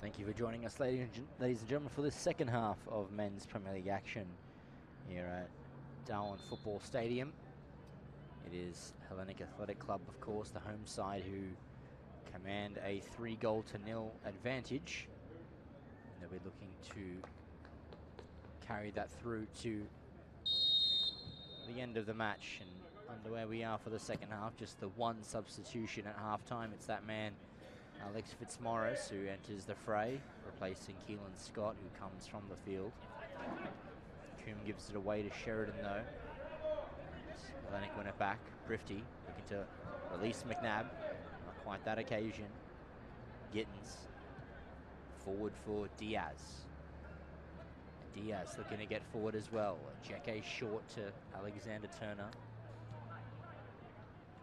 Thank you for joining us, ladies and gentlemen, for this second half of men's Premier League action here at Darwin Football Stadium. It is Hellenic Athletic Club, of course, the home side, who command a 3-0 advantage. And they'll be looking to carry that through to the end of the match. And underway we are for the second half. Just the one substitution at halftime. It's that man, Alex Fitzmaurice, who enters the fray, replacing Keelan Scott, who comes from the field. Coombe gives it away to Sheridan, though. Hellenic win it back. Prifty looking to release McNabb. Not quite that occasion. Gittins forward for Diaz. Diaz looking to get forward as well. Jeke short to Alexander Turner.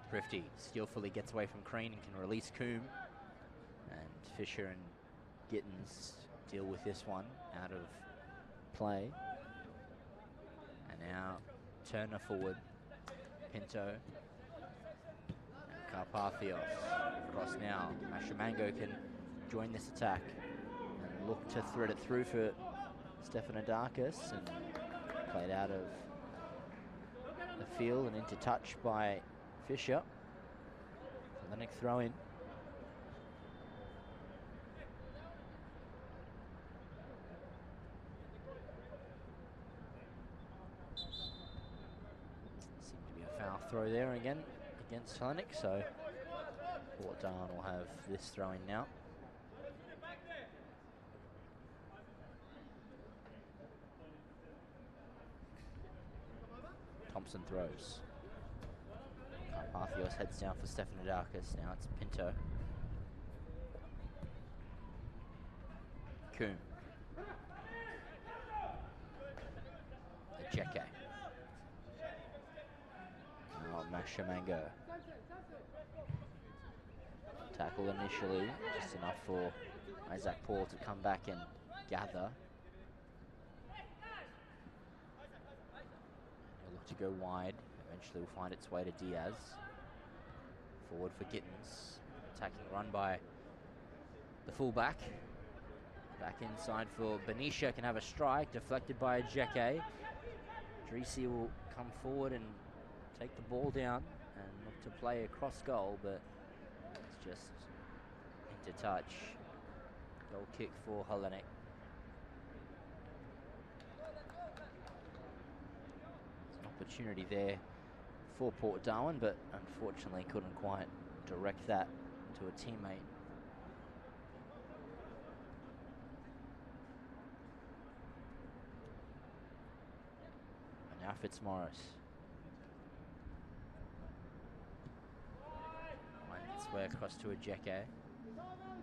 Prifty skillfully gets away from Crean and can release Coombe. And Fisher and Gittins deal with this one out of play. And now Turner forward. Pinto. And Carpathios. Across now. Mashamango can join this attack and look to thread it through for Stefanidakis, and played out of the field and into touch by Fisher. Hellenic throw in. Seemed to be a foul throw there again against Hellenic, so Port Darwin will have this throw in now. Thompson throws. Carpathios heads down for Stefanidakis. Now it's Pinto. Coombe. Jeke. Now Mashamango. Tackle initially, just enough for Isaac Paul to come back and gather. To go wide, eventually will find its way to Diaz. Forward for Gittins. Attacking run by the fullback. Back inside for Benicia, can have a strike, deflected by Jeke. Drisi will come forward and take the ball down and look to play across goal, but it's just into touch. Goal kick for Hellenic. Opportunity there for Port Darwin, but unfortunately couldn't quite direct that to a teammate. And now Fitzmaurice. Finds its way across to a Jeke.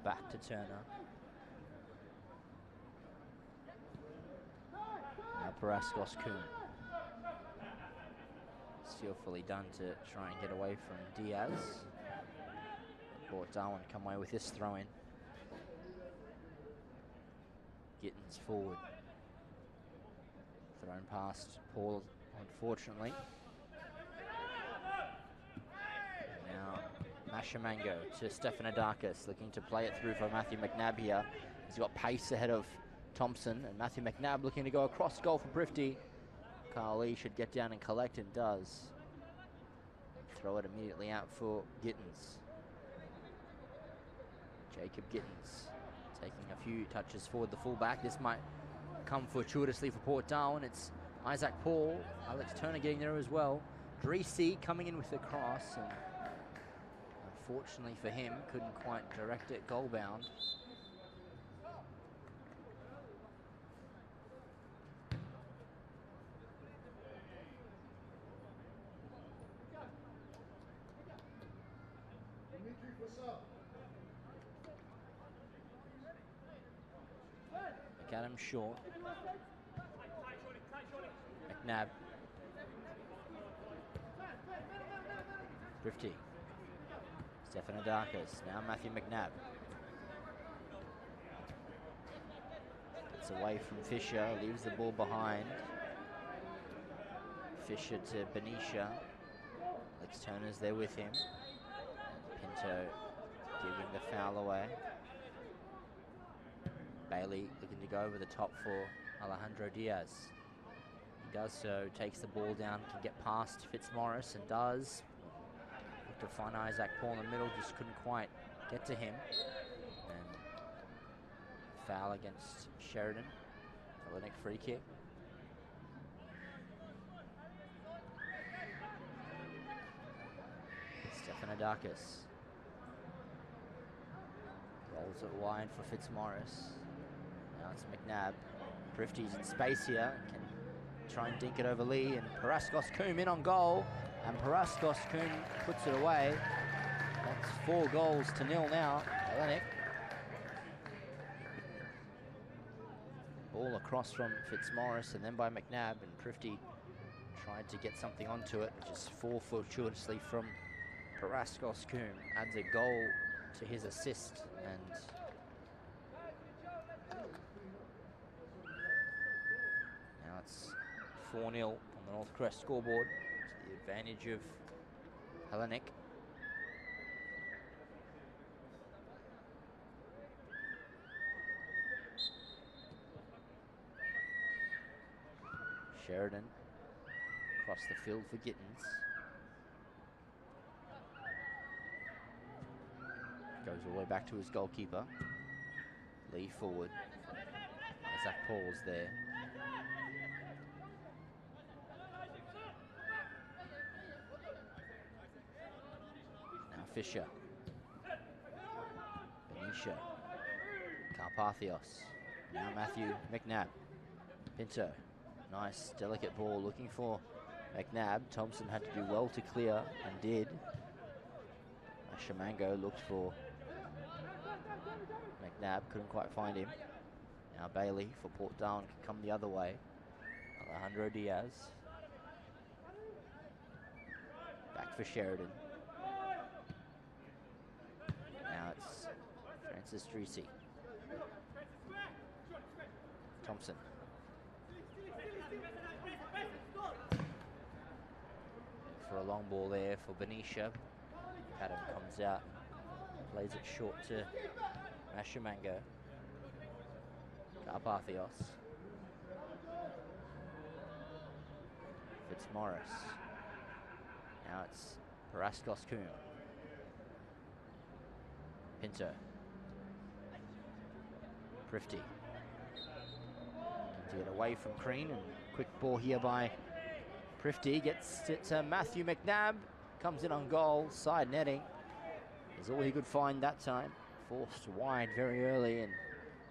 Back to Turner. Now Paraskos Coombe. Skillfully done to try and get away from Diaz. Port Darwin come away with this throw-in. Gittins forward. Thrown past Paul, unfortunately. Now Mashamango to Stefanidakis, looking to play it through for Matthew McNabb here. He's got pace ahead of Thompson, and Matthew McNabb looking to go across goal for Prifty. Carl Lee should get down and collect, and does. Throw it immediately out for Gittins. Jacob Gittins taking a few touches forward the fullback. This might come fortuitously for Port Darwin. It's Isaac Paul. Alex Turner getting there as well. Drisi coming in with the cross, and unfortunately for him, couldn't quite direct it goal bound. McAdam short. McNabb. Prifty. Stefanidakis. Now Matthew McNabb. Gets away from Fisher. Leaves the ball behind. Fisher to Benicia. Alex Turner's there with him. Pinto giving the foul away. Bailey looking to go over the top for Alejandro Diaz. He does so, takes the ball down, can get past Fitzmaurice and does. Look to find Isaac Paul in the middle, just couldn't quite get to him. And foul against Sheridan. Hellenic free kick. Stefanidakis rolls it wide for Fitzmaurice. Now it's McNabb. Prifty's in space here. Can try and dink it over Lee, and Paraskos-Coombe in on goal. And Paraskos-Coombe puts it away. That's 4 goals to 0 now. Hellenic. Ball across from Fitzmaurice and then by McNabb, and Prifty tried to get something onto it, which is fortuitously from Paraskos-Coombe. Adds a goal to his assist, and now it's 4-0 on the North Crest scoreboard to the advantage of Hellenic. Sheridan across the field for Gittins. Goes all the way back to his goalkeeper. Lee forward. Isaac Paul's there. Now Fisher. Benicia. Carpathios. Now Matthew McNabb. Pinto. Nice, delicate ball looking for McNabb. Thompson had to do well to clear and did. Shamango looked for McNabb, couldn't quite find him. Now Bailey for Port Darwin can come the other way. Alejandro Diaz. Back for Sheridan. Now it's Francis Drisi. Thompson. For a long ball there for Benicia. Adam comes out, plays it short to Mashamango. Carpathios. Fitzmaurice. Now it's Paraskos-Coombe. Pinto. Prifty. To get away from Crean, and quick ball here by Prifty. Gets it to Matthew McNabb. Comes in on goal, side netting. Is all he could find that time. Forced wide very early and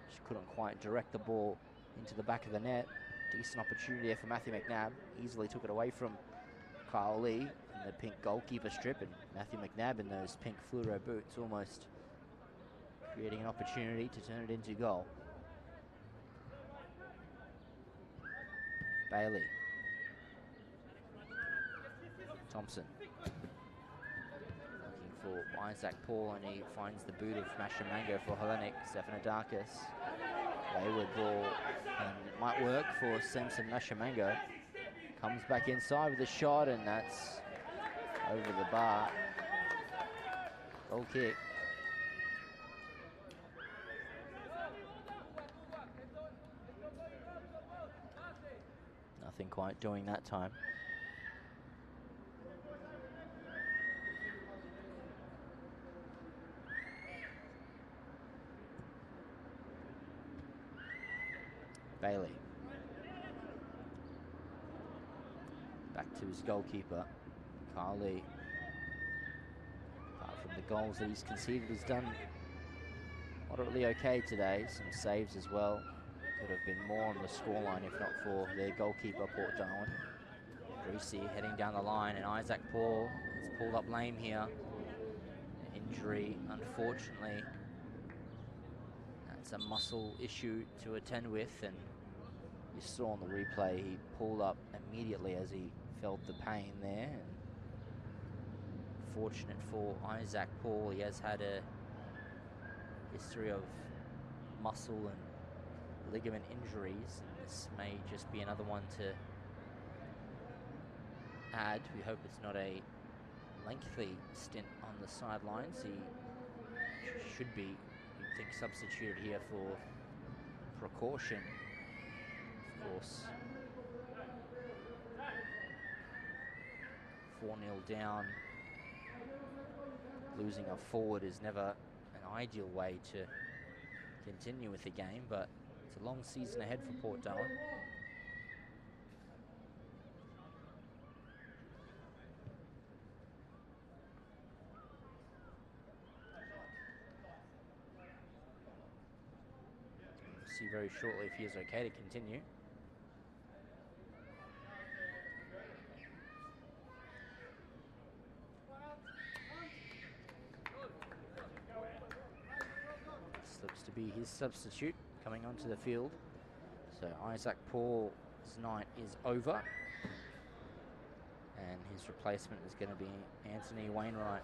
just couldn't quite direct the ball into the back of the net. Decent opportunity there for Matthew McNabb. Easily took it away from Kyle Lee in the pink goalkeeper strip, and Matthew McNabb in those pink fluoro boots, almost creating an opportunity to turn it into goal. Bailey. Thompson. Looking for Isaac Paul, and he finds the boot of Mashamango for Hellenic. Stefanidakis. Wayward ball, and it might work for Simpson Mashamango. Comes back inside with a shot, and that's over the bar. Goal kick. Nothing quite doing that time. Bailey. Back to his goalkeeper, Kyle Lee. Apart from the goals that he's conceded, he's done moderately okay today. Some saves as well. Could have been more on the scoreline if not for their goalkeeper, Port Darwin. Greasy heading down the line, and Isaac Paul has pulled up lame here. Injury, unfortunately. That's a muscle issue to attend with, and you saw on the replay he pulled up immediately as he felt the pain there. And fortunate for Isaac Paul, he has had a history of muscle and ligament injuries, and this may just be another one to add. We hope it's not a lengthy stint on the sidelines. He should be, you'd think, substituted here for precaution. Of course, 4-0 down. Losing a forward is never an ideal way to continue with the game, but it's a long season ahead for Port Darwin. We'll see very shortly if he is okay to continue. Looks to be his substitute coming onto the field. So Isaac Paul's night is over. And his replacement is going to be Anthony Wainwright.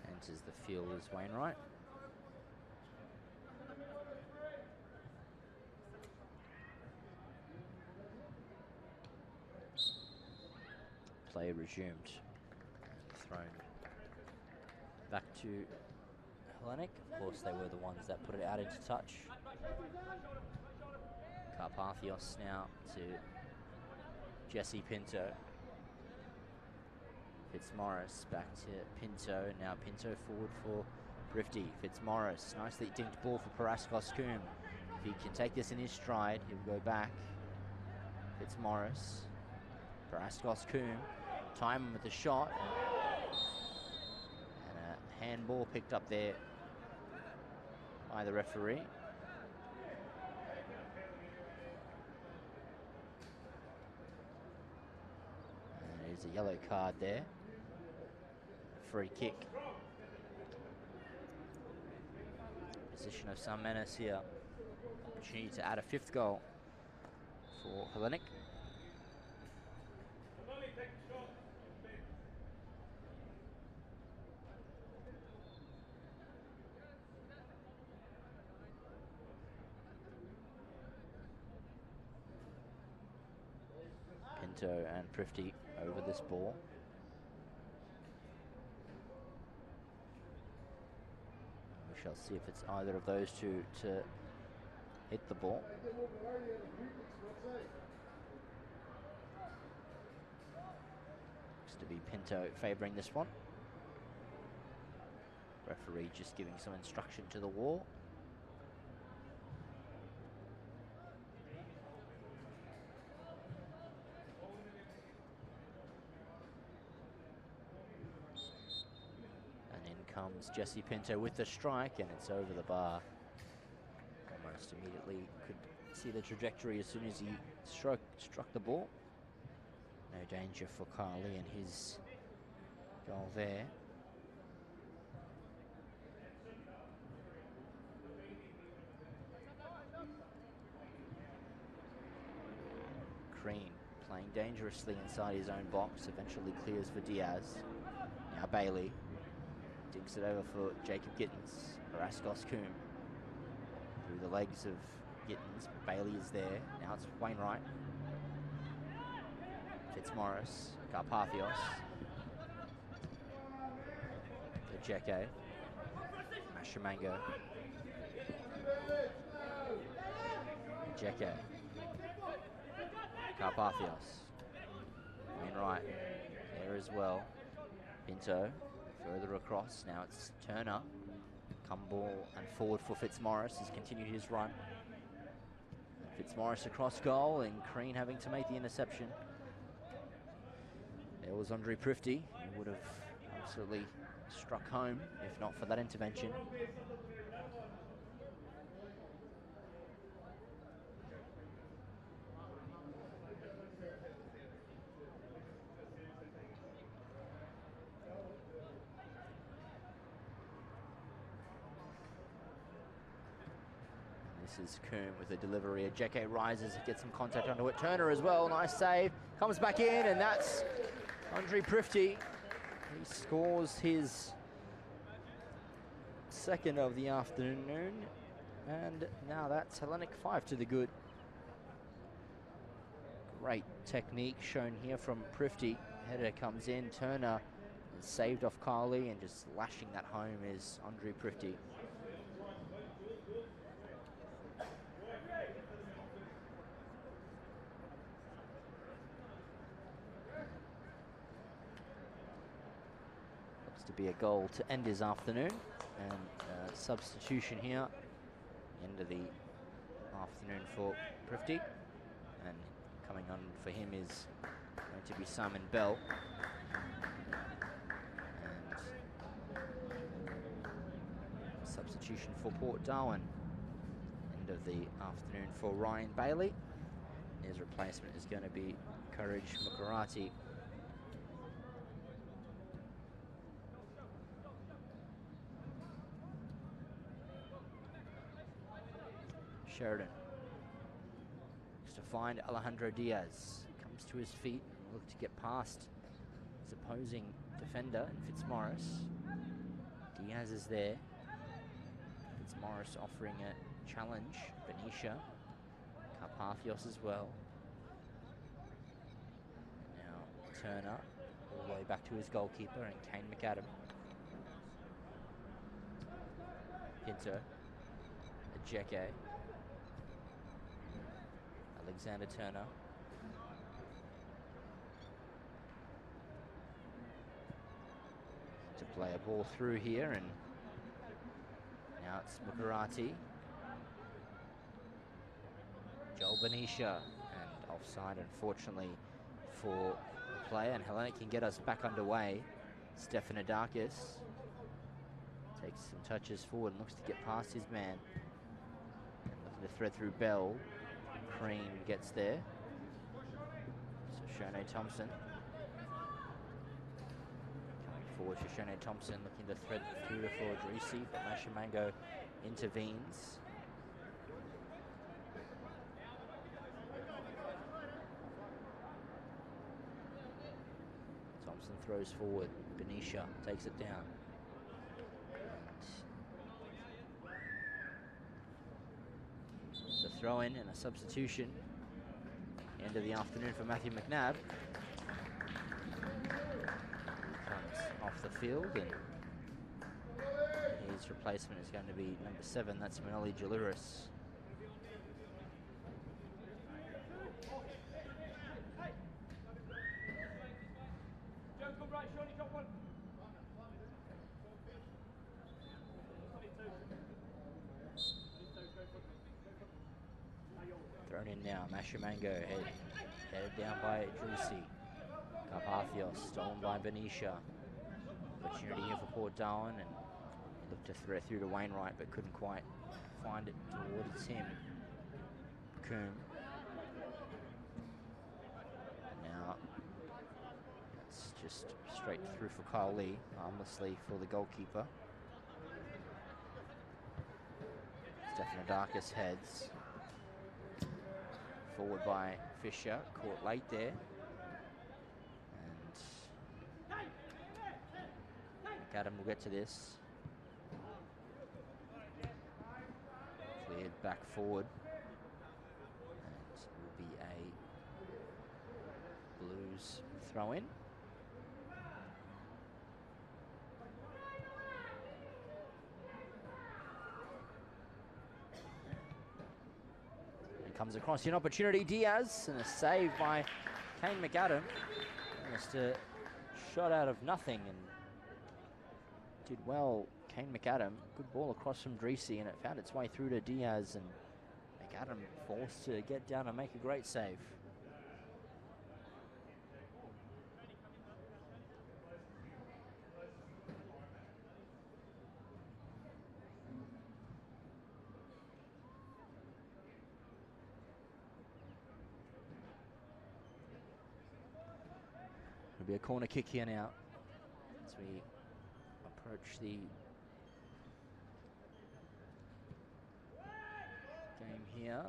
Enters the field as Wainwright. Play resumed. Thrown back to Hellenic. Of course, they were the ones that put it out into touch. Carpathios now to Jesse Pinto. Fitzmaurice back to Pinto. Now Pinto forward for Brifty. Fitzmaurice, nicely dinked ball for Paraskos Coombe. If he can take this in his stride, he'll go back. Fitzmaurice. Paraskos Coombe. Time with the shot. And a handball picked up there by the referee. And there's a yellow card there. Free kick. Position of some menace here. Opportunity to add a 5th goal for Hellenic. Pinto and Prifty over this ball. We shall see if it's either of those two to hit the ball. Looks to be Pinto favouring this one. Referee just giving some instruction to the wall. Comes Jesse Pinto with the strike, and it's over the bar. Almost immediately could see the trajectory as soon as he struck the ball. No danger for Carly and his goal there. Crean playing dangerously inside his own box, eventually clears for Diaz. Now Bailey. Digs it over for Jacob Gittins. Paraskos Coombe. Through the legs of Gittins. Bailey is there. Now it's Wainwright. Fitzmaurice. Carpathios. Ejeke. Mashamango. Ejeke. Carpathios. Wainwright there as well. Pinto. Further across, now it's Turner. Come ball and forward for Fitzmaurice. He's continued his run. Fitzmaurice across goal and Crean having to make the interception. There was Andre Prifty. He would have absolutely struck home if not for that intervention. This is Coombe with a delivery. Ejeke rises, gets some contact onto it. Turner as well, nice save. Comes back in, and that's Andre Prifty. He scores his 2nd of the afternoon. And now that's Hellenic 5 to the good. Great technique shown here from Prifty. Header comes in. Turner saved off Carly, and just lashing that home is Andre Prifty. Looks to be a goal to end his afternoon, and substitution here, end of the afternoon for Prifty, and coming on for him is going to be Simon Bell. And substitution for Port Darwin, end of the afternoon for Ryan Bailey. His replacement is going to be Courage Mukarati. Sheridan looks to find Alejandro Diaz. Comes to his feet, look to get past his opposing defender in Fitzmaurice. Diaz is there. Fitzmaurice offering a challenge. Benicia, Carpathios as well. Now Turner all the way back to his goalkeeper, and Kane McAdam. Pinto, Ajeke. Alexander Turner. To play a ball through here, and now it's Mukarati. Joel Benicia, and offside unfortunately for the player, and Hellenic can get us back underway. Stefanidakis takes some touches forward and looks to get past his man. And looking to thread through Bell. Crean gets there. So Shoshone Thompson. Coming forward, Shoshone Thompson looking to thread through for Idrisi, but Mashimango intervenes. Thompson throws forward. Benicia takes it down. Throw in and a substitution. End of the afternoon for Matthew McNabb. Comes off the field, and his replacement is going to be number 7. That's Manoli Jaluris. Thrown in now, Mashimango headed down by Idrisi. Carpathios stolen by Benicia. Opportunity here for Port Darwin, and he looked to thread through to Wainwright but couldn't quite find it towards him. Coombe. Now that's just straight through for Kyle Lee, harmlessly for the goalkeeper. Stefanidakis heads. Forward by Fisher, caught late there. And McAdam will get to this. Cleared back forward. And it will be a Blues throw in. Comes across an opportunity, Diaz, and a save by Kane McAdam. Almost a shot out of nothing, and did well, Kane McAdam. Good ball across from Idrisi, and it found its way through to Diaz, and McAdam forced to get down and make a great save. It'll be a corner kick here now as we approach the game here.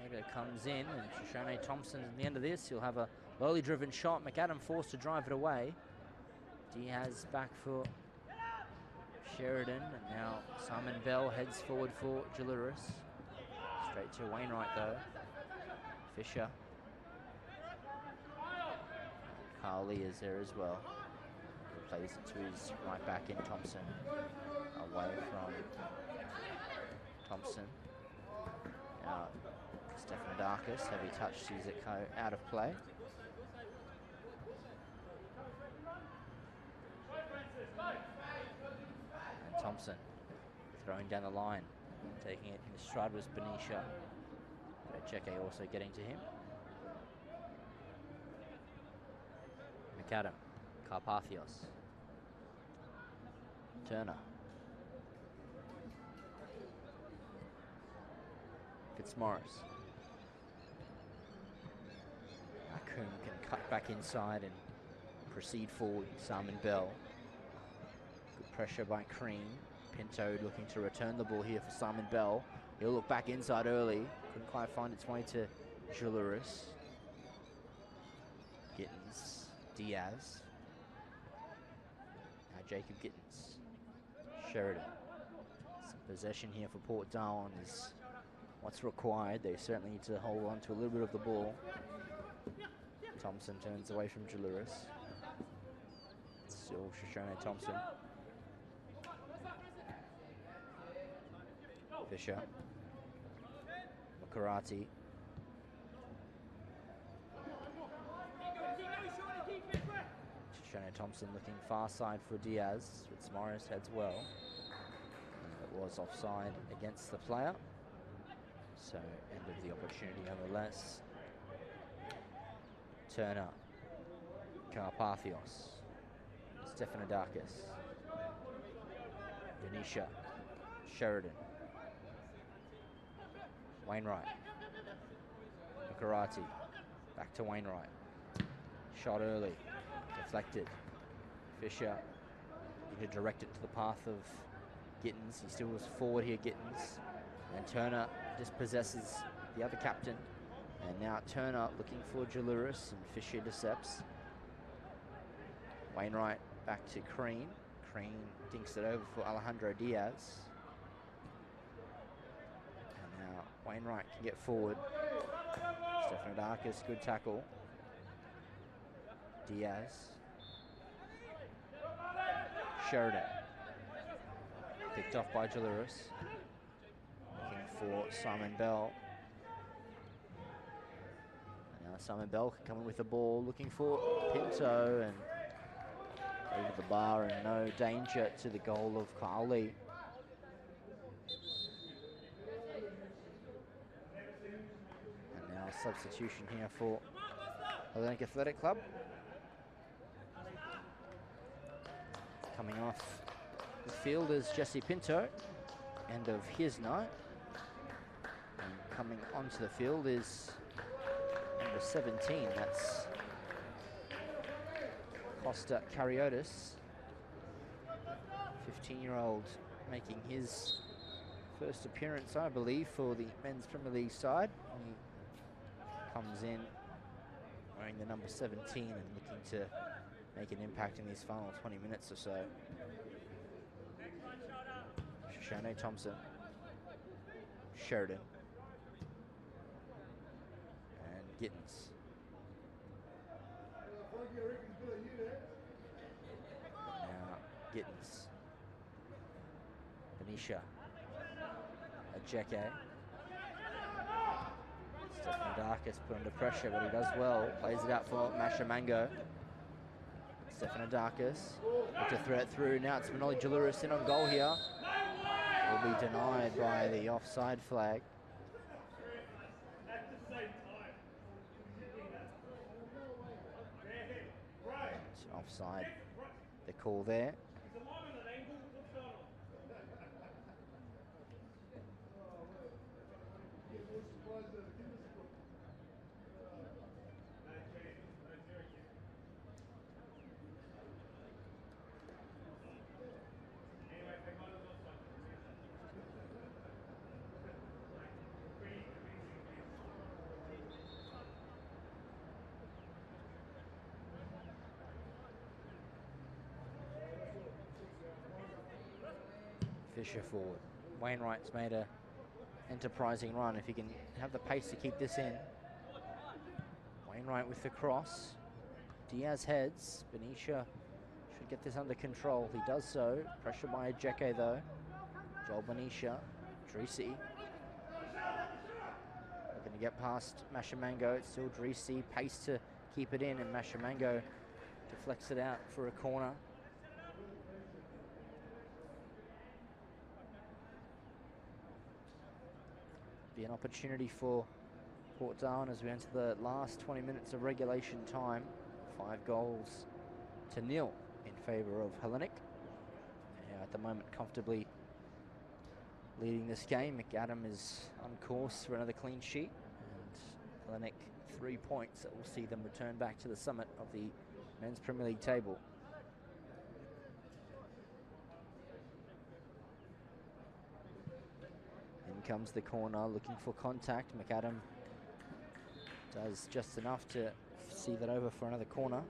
Hager comes in, and Shoshone Thompson at the end of this. He'll have a lowly driven shot. McAdam forced to drive it away. Diaz back for Sheridan, and now Simon Bell heads forward for Jaluris. Straight to Wainwright though. Fisher. Carly is there as well. Plays it to his right back in Thompson. Away from Thompson. Now Stephanodakis, heavy touch, sees it go out of play. And Thompson throwing down the line. Taking it in stride was Benicia. Cheke also getting to him. McAdam, Carpathios. Turner. Fitzmaurice. Akoum can cut back inside and proceed forward. Simon Bell. Good pressure by Crean. Pinto looking to return the ball here for Simon Bell. He'll look back inside early. Couldn't quite find its way to Julius. Gittins. Diaz. Now Jacob Gittins. Sheridan. Some possession here for Port Darwin is what's required. They certainly need to hold on to a little bit of the ball. Thompson turns away from Julius. Still Shoshone Thompson. Fisher. Makarati. Shoshone Thompson looking far side for Diaz. Fitzmaurice heads well. It was offside against the player. So end of the opportunity nonetheless. Turner. Carpathios. Stephanodakis. Benicia. Sheridan. Wainwright. Makarati. Back to Wainwright. Shot early. Deflected. Fisher. You could direct it to the path of Gittins. He still was forward here, Gittins. And Turner dispossesses the other captain. And now Turner looking for Julius, and Fisher intercepts. Wainwright back to Crean. Crean dinks it over for Alejandro Diaz. And now Wainwright can get forward. Stephanodakis, good tackle. Diaz. Sheridan. Picked off by Julius. Looking for Simon Bell. And now Simon Bell can come in with the ball, looking for Pinto, and over the bar, and no danger to the goal of Kyle Lee. And now a substitution here for Hellenic Athletic Club. Coming off the field is Jesse Pinto, end of his night. And coming onto the field is number 17, that's Costa Cariotis, 15-year-old, making his first appearance, I believe, for the Men's Premier League side. He comes in wearing the number 17 and looking to make an impact in these final 20 minutes or so. Shoshone Thompson, Sheridan, and Gittins. Now Gittins, Benicia, Ajeke. Stephanodakis put under pressure, but he does well. Plays it out for Mashamango. Stephanodakis with the threat through. Now it's Manoli Julius in on goal here. Will be denied by the offside flag. It's offside, the call there. Fisher forward. Wainwright's made a enterprising run. If he can have the pace to keep this in. Wainwright with the cross. Diaz heads. Benicia should get this under control. He does so. Pressure by Ajeke though. Joel Benisha, Drisi. Looking to get past Mashamango. It's still Drisi. Pace to keep it in, and Mashamango deflects it out for a corner. Be an opportunity for Port Darwin as we enter the last 20 minutes of regulation time. 5 goals to 0 in favour of Hellenic. At the moment, comfortably leading this game. McAdam is on course for another clean sheet, and Hellenic 3 points that will see them return back to the summit of the Men's Premier League table. In comes the corner, looking for contact. McAdam does just enough to see that over for another corner.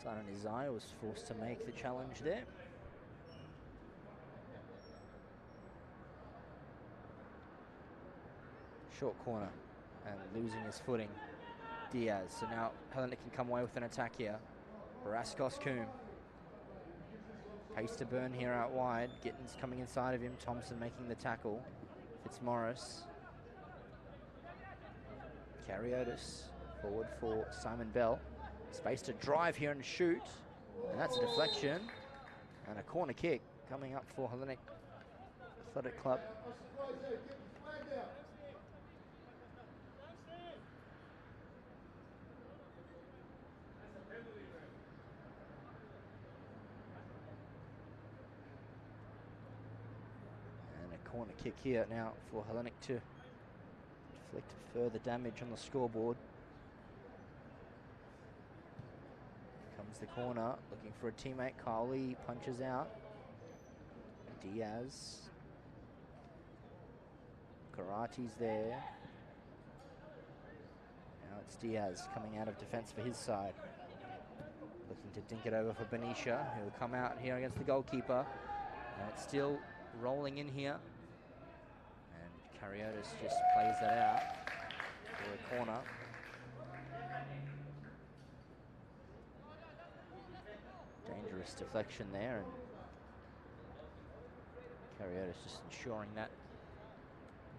Simon Isaiah was forced to make the challenge there. Short corner and losing his footing. Diaz. So now Hellenic can come away with an attack here. Raskos Coombe. Pace to burn here out wide. Gittins coming inside of him. Thompson making the tackle. Fitzmaurice. Cariotis forward for Simon Bell. Space to drive here and shoot. And that's a deflection. And a corner kick coming up for Hellenic Athletic Club. Corner kick here now for Hellenic to inflict further damage on the scoreboard. Comes the corner, looking for a teammate. Kyle Lee punches out. Diaz. Karate's there. Now it's Diaz coming out of defense for his side. Looking to dink it over for Benisha, who will come out here against the goalkeeper. And it's still rolling in here. Cariotis just plays that out for a corner. Dangerous deflection there, and Cariotis just ensuring that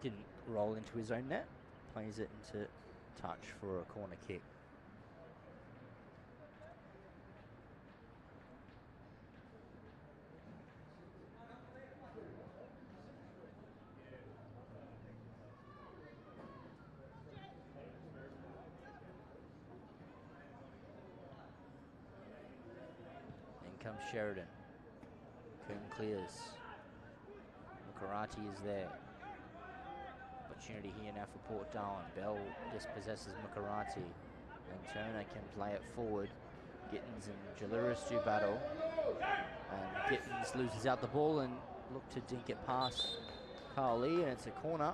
didn't roll into his own net. Plays it into touch for a corner kick. Comes Sheridan. Coombe clears. Makarati is there. Opportunity here now for Port Darwin. Bell dispossesses Makarati. And Turner can play it forward. Gittins and Jaliris do battle. And Gittins loses out the ball and look to dink it past Carl Lee, and it's a corner.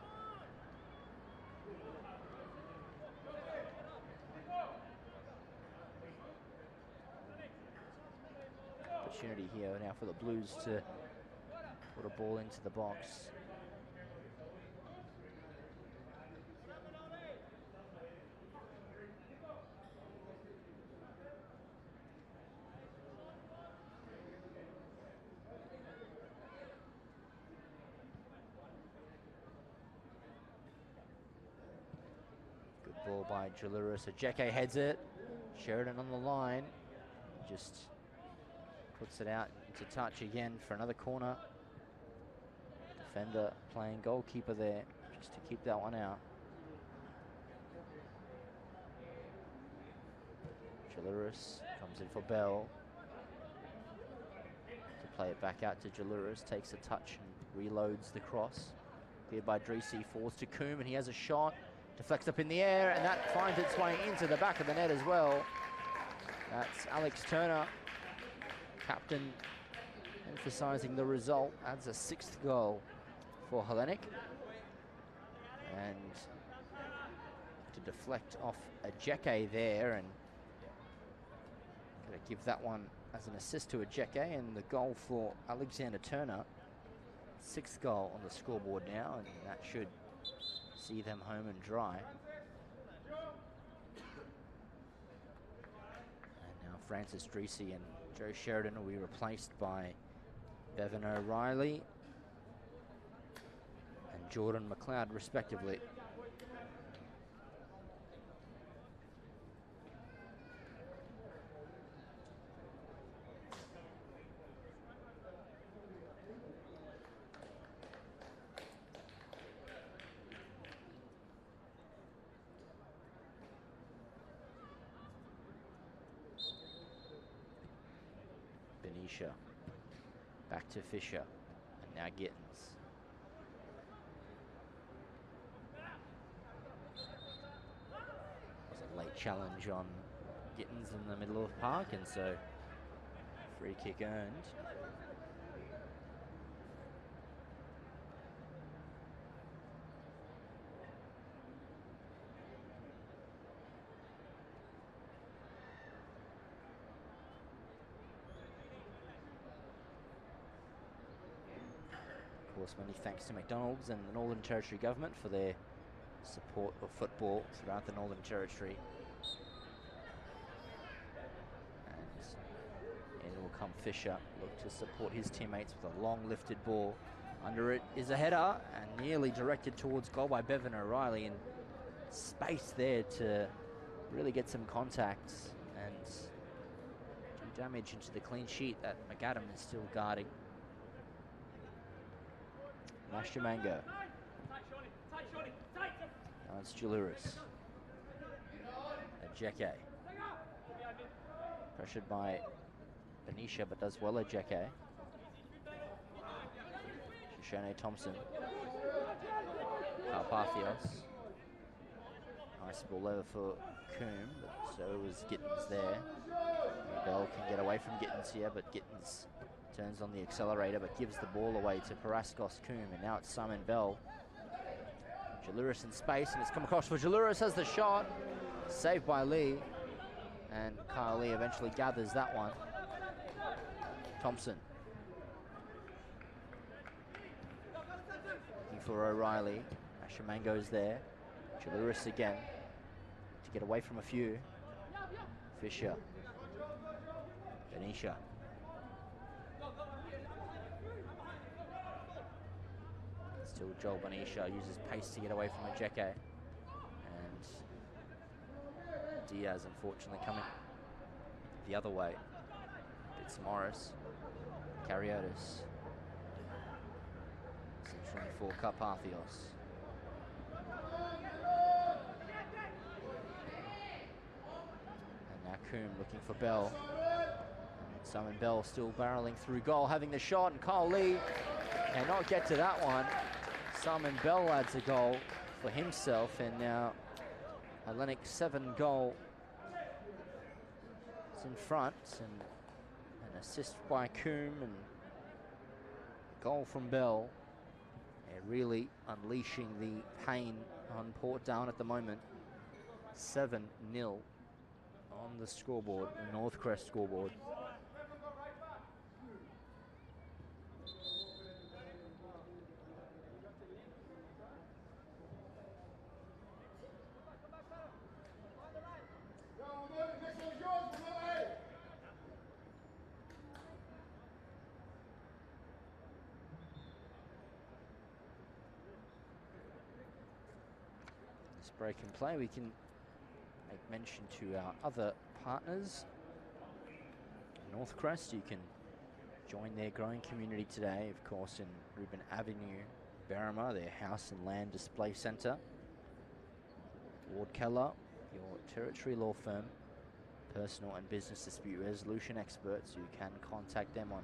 Opportunity here now for the Blues to put a ball into the box. Good ball by Jaliris. Ajeke heads it. Sheridan on the line. Just puts it out into touch again for another corner. Defender playing goalkeeper there just to keep that one out. Jaliris comes in for Bell. To play it back out to Jaliris, takes a touch and reloads the cross. Cleared by Drisi, falls to Coombe, and he has a shot. Deflects up in the air, and that finds its way into the back of the net as well. That's Alex Turner. Captain emphasising the result, adds a 6th goal for Hellenic. And to deflect off Ajeke there, and gonna give that one as an assist to Ajeke, and the goal for Alexander Turner. 6th goal on the scoreboard now, and that should see them home and dry. And now Francis Dreesy and Joe Sheridan will be replaced by Bevan O'Reilly and Jordan McLeod, respectively. Benicia, back to Fisher, and now Gittins. Was a late challenge on Gittins in the middle of the park, and so free kick earned. Of course, many thanks to McDonald's and the Northern Territory government for their support of football throughout the Northern Territory. And in will come Fisher, look to support his teammates with a long lifted ball. Under it is a header and nearly directed towards goal by Bevan O'Reilly, and space there to really get some contacts and do damage into the clean sheet that McAdam is still guarding. Mashamango. Now it's Jaluris. Ajeke. Pressured by Benicia, but does well. Ajeke. Shoshone Thompson. Carpathios. Nice ball over for Coombe, but so was Gittins there. Bell can get away from Gittins here, but Gittins turns on the accelerator, but gives the ball away to Paraskos Coombe, and now it's Simon Bell. Jaluris in space, and it's come across for Jaluris, has the shot. Saved by Lee, and Kyle Lee eventually gathers that one. Thompson. Looking for O'Reilly. Ashamango's there. Jaluris again, to get away from a few. Fisher. Benicia. Still Joel Benicia uses pace to get away from Ajeke. And Diaz, unfortunately, coming the other way. It's Morris. Cariotis. Centering for Carpathios. And now Coombe looking for Bell. Simon Bell still barreling through goal, having the shot, and Kyle Lee cannot get to that one. Simon Bell adds a goal for himself, and now Hellenic 7 goal is in front, and an assist by Coombe and goal from Bell. They're really unleashing the pain on Port Darwin at the moment. 7-0 on the scoreboard, the Northcrest scoreboard. Break and play, we can make mention to our other partners. Northcrest, you can join their growing community today, of course, in Reuben Avenue, Berrima, their house and land display centre. Ward Keller, your territory law firm, personal and business dispute resolution experts. You can contact them on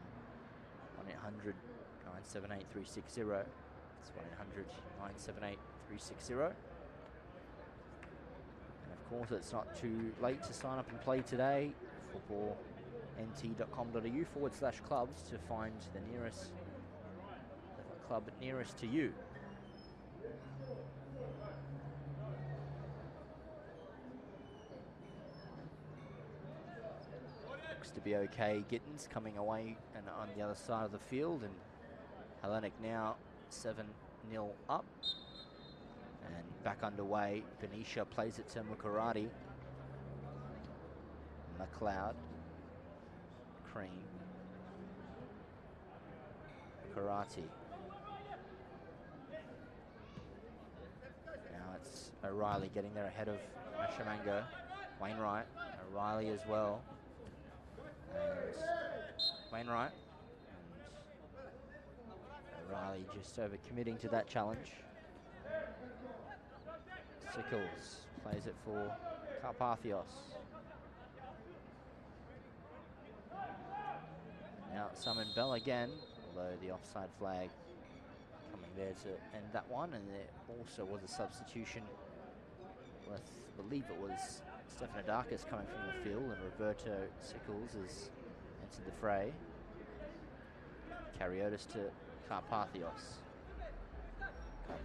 1-800-978-360. It's 1-800-978-360. Of course, it's not too late to sign up and play today. footballnt.com.au/clubs to find the nearest club nearest to you. Looks to be okay. Gittins coming away and on the other side of the field, and Hellenic now 7-0 up. And back underway. Benicia plays it to Mukarati. McLeod. Cream. Mukarati. Now it's O'Reilly getting there ahead of Mashamango. Wainwright. O'Reilly as well. And Wainwright. And O'Reilly just over committing to that challenge. Sickles plays it for Carpathios. Now Simon Bell again, although the offside flag coming there to end that one, and there also was a substitution with, I believe it was Stephanodakis coming from the field, and Roberto Sickles has entered the fray. Karyotis to Carpathios.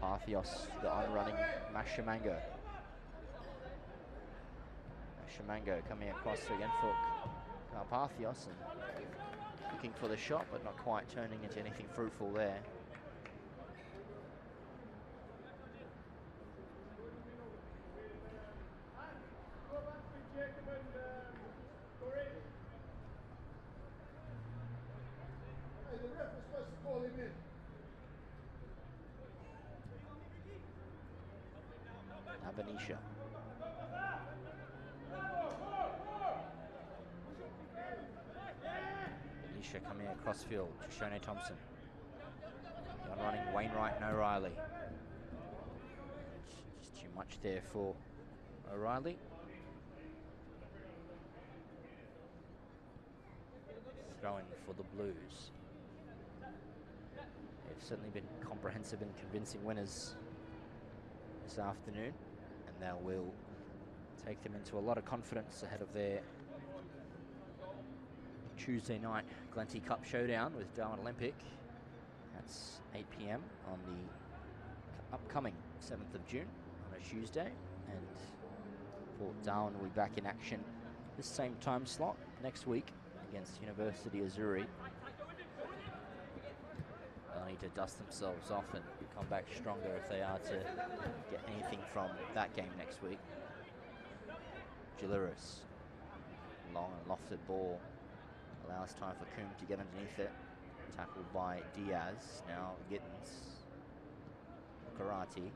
Carpathios, the on-running Mashamango. Mashamango coming across again for Carpathios and looking for the shot, but not quite turning into anything fruitful there. Benicia. Benicia coming across field to Shone Thompson. The on-running Wainwright and O'Reilly. Just too much there for O'Reilly. Throw-in for the Blues. They've certainly been comprehensive and convincing winners this afternoon, and that will take them into a lot of confidence ahead of their Tuesday night Glenty Cup showdown with Darwin Olympic. That's 8 p.m. on the upcoming 7th of June on a Tuesday, and Port Darwin will be back in action this same time slot next week against University of Zurich. They'll need to dust themselves off and come back stronger if they are to get anything from that game next week. Jaliris, long and lofted ball, allows time for Coombe to get underneath it. Tackled by Diaz, now Gittins. Karate.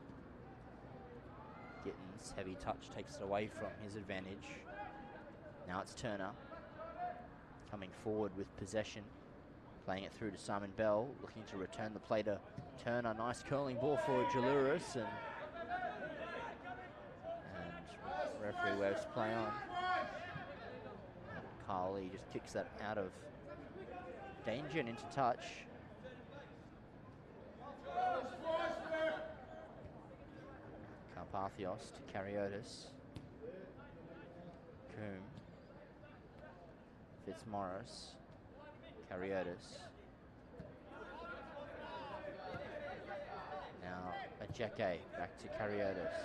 Gittins, heavy touch, takes it away from his advantage. Now it's Turner, coming forward with possession. Playing it through to Simon Bell, looking to return the play to Turner. Nice curling ball for Jaliris, and referee waves play on. Carl Lee just kicks that out of danger and into touch. Carpathios to Karyotis. Coombe. Fitzmaurice. Karyotis. Now Ajeke back to Karyotis.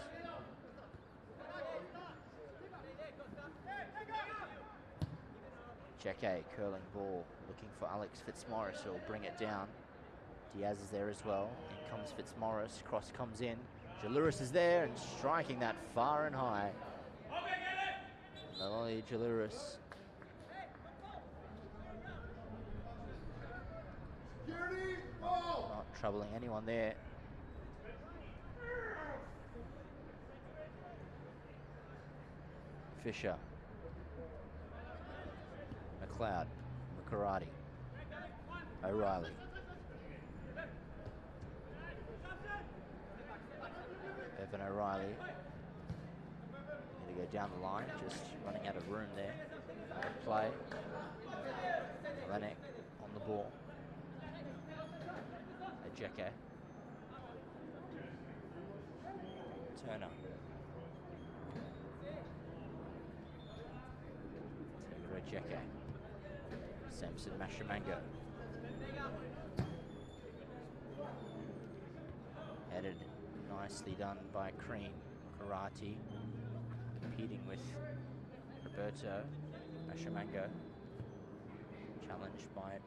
Ajeke curling ball, looking for Alex Fitzmaurice, who will bring it down. Diaz is there as well. In comes Fitzmaurice, cross comes in. Jaliris is there and striking that far and high. Not only Jaliris. Not troubling anyone there. Fisher. McLeod. Mukarati. O'Reilly. Evan O'Reilly. Need to go down the line, just running out of room there. Play. Hellenic on the ball. Ajeke. Turner. Ajeke. Samson Mashamango. Headed nicely done by Cream. Karate. Competing with Roberto Mashamango. Challenged by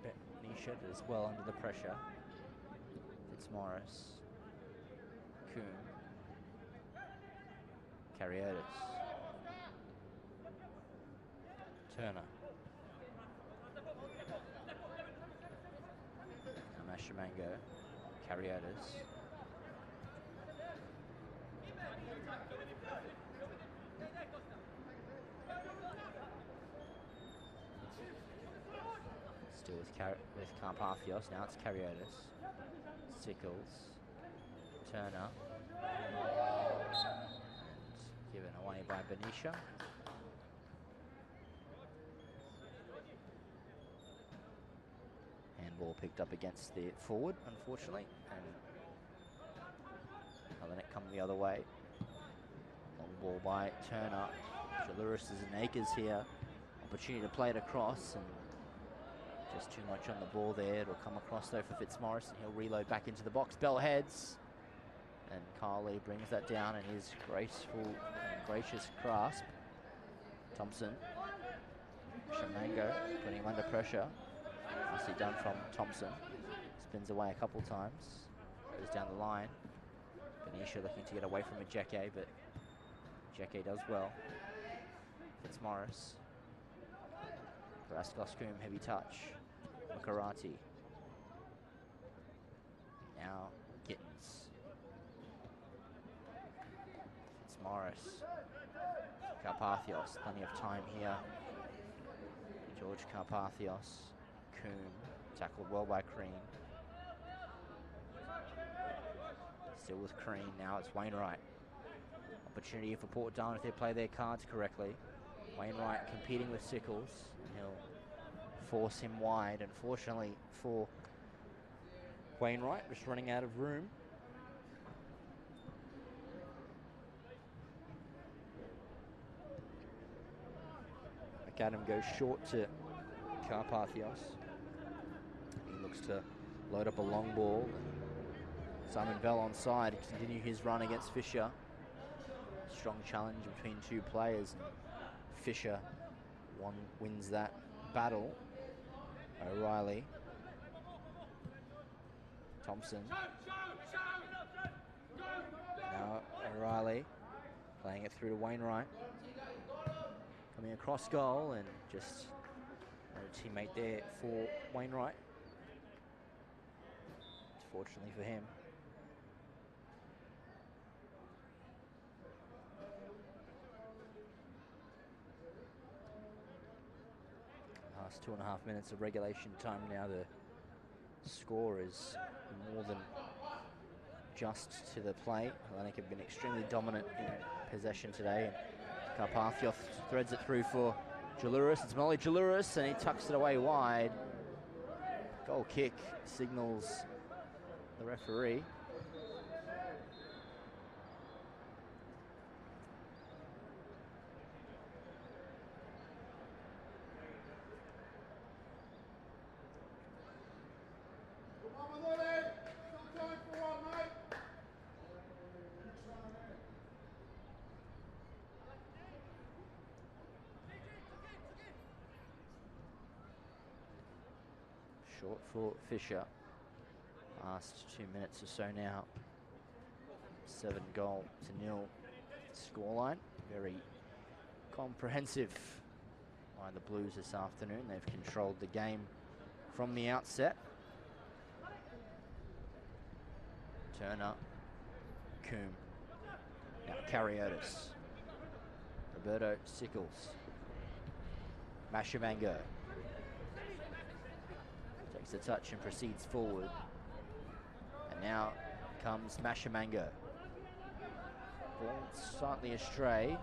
Benicia as well under the pressure. Fitzmaurice. Coombe. Carriotis. Turner. Mashimango. Carriotis. Still with Carpathios. Now it's Carriotis. Sickles. Turner. And given away by Benicia. Handball picked up against the forward, unfortunately. And Hellenic come the other way. Long ball by Turner. Jalouris is in acres here. Opportunity to play it across, and just too much on the ball there. It'll come across though for Fitzmaurice, and he'll reload back into the box. Bell heads, and Carly brings that down in his graceful and gracious grasp. Thompson. Shamango putting him under pressure. Nicely done from Thompson. Spins away a couple times. Goes down the line. Benicia looking to get away from Ajeke, but Ajeke does well. Fitzmaurice. Rascal Coombe, heavy touch. Makarati. Now Gittins. Fitzmaurice. Carpathios, plenty of time here. George Carpathios. Coombe, tackled well by Crean. Still with Crean, now it's Wainwright. Opportunity for Port Darwin if they play their cards correctly. Wainwright competing with Sickles, and he'll force him wide. Unfortunately for Wainwright, just running out of room. McAdam goes short to Carpathios. He looks to load up a long ball. Simon Bell on side to continue his run against Fisher. Strong challenge between two players. Fisher wins that battle. O'Reilly. Thompson. Now O'Reilly playing it through to Wainwright. Coming across goal, and just a teammate there for Wainwright. Fortunately for him. Last 2.5 minutes of regulation time now. The score is more than just to the play. Hellenic have been extremely dominant in possession today. Carpathios threads it through for Jalouris. It's Molly Jalouris, and he tucks it away wide. Goal kick signals the referee. Short for Fisher. Last 2 minutes or so now. 7-0 scoreline. Very comprehensive by the Blues this afternoon. They've controlled the game from the outset. Turner. Coombe. Now Carriotis. Roberto Sickles. Mashimango. Takes a touch and proceeds forward. And now comes Mashimango. Ball slightly astray.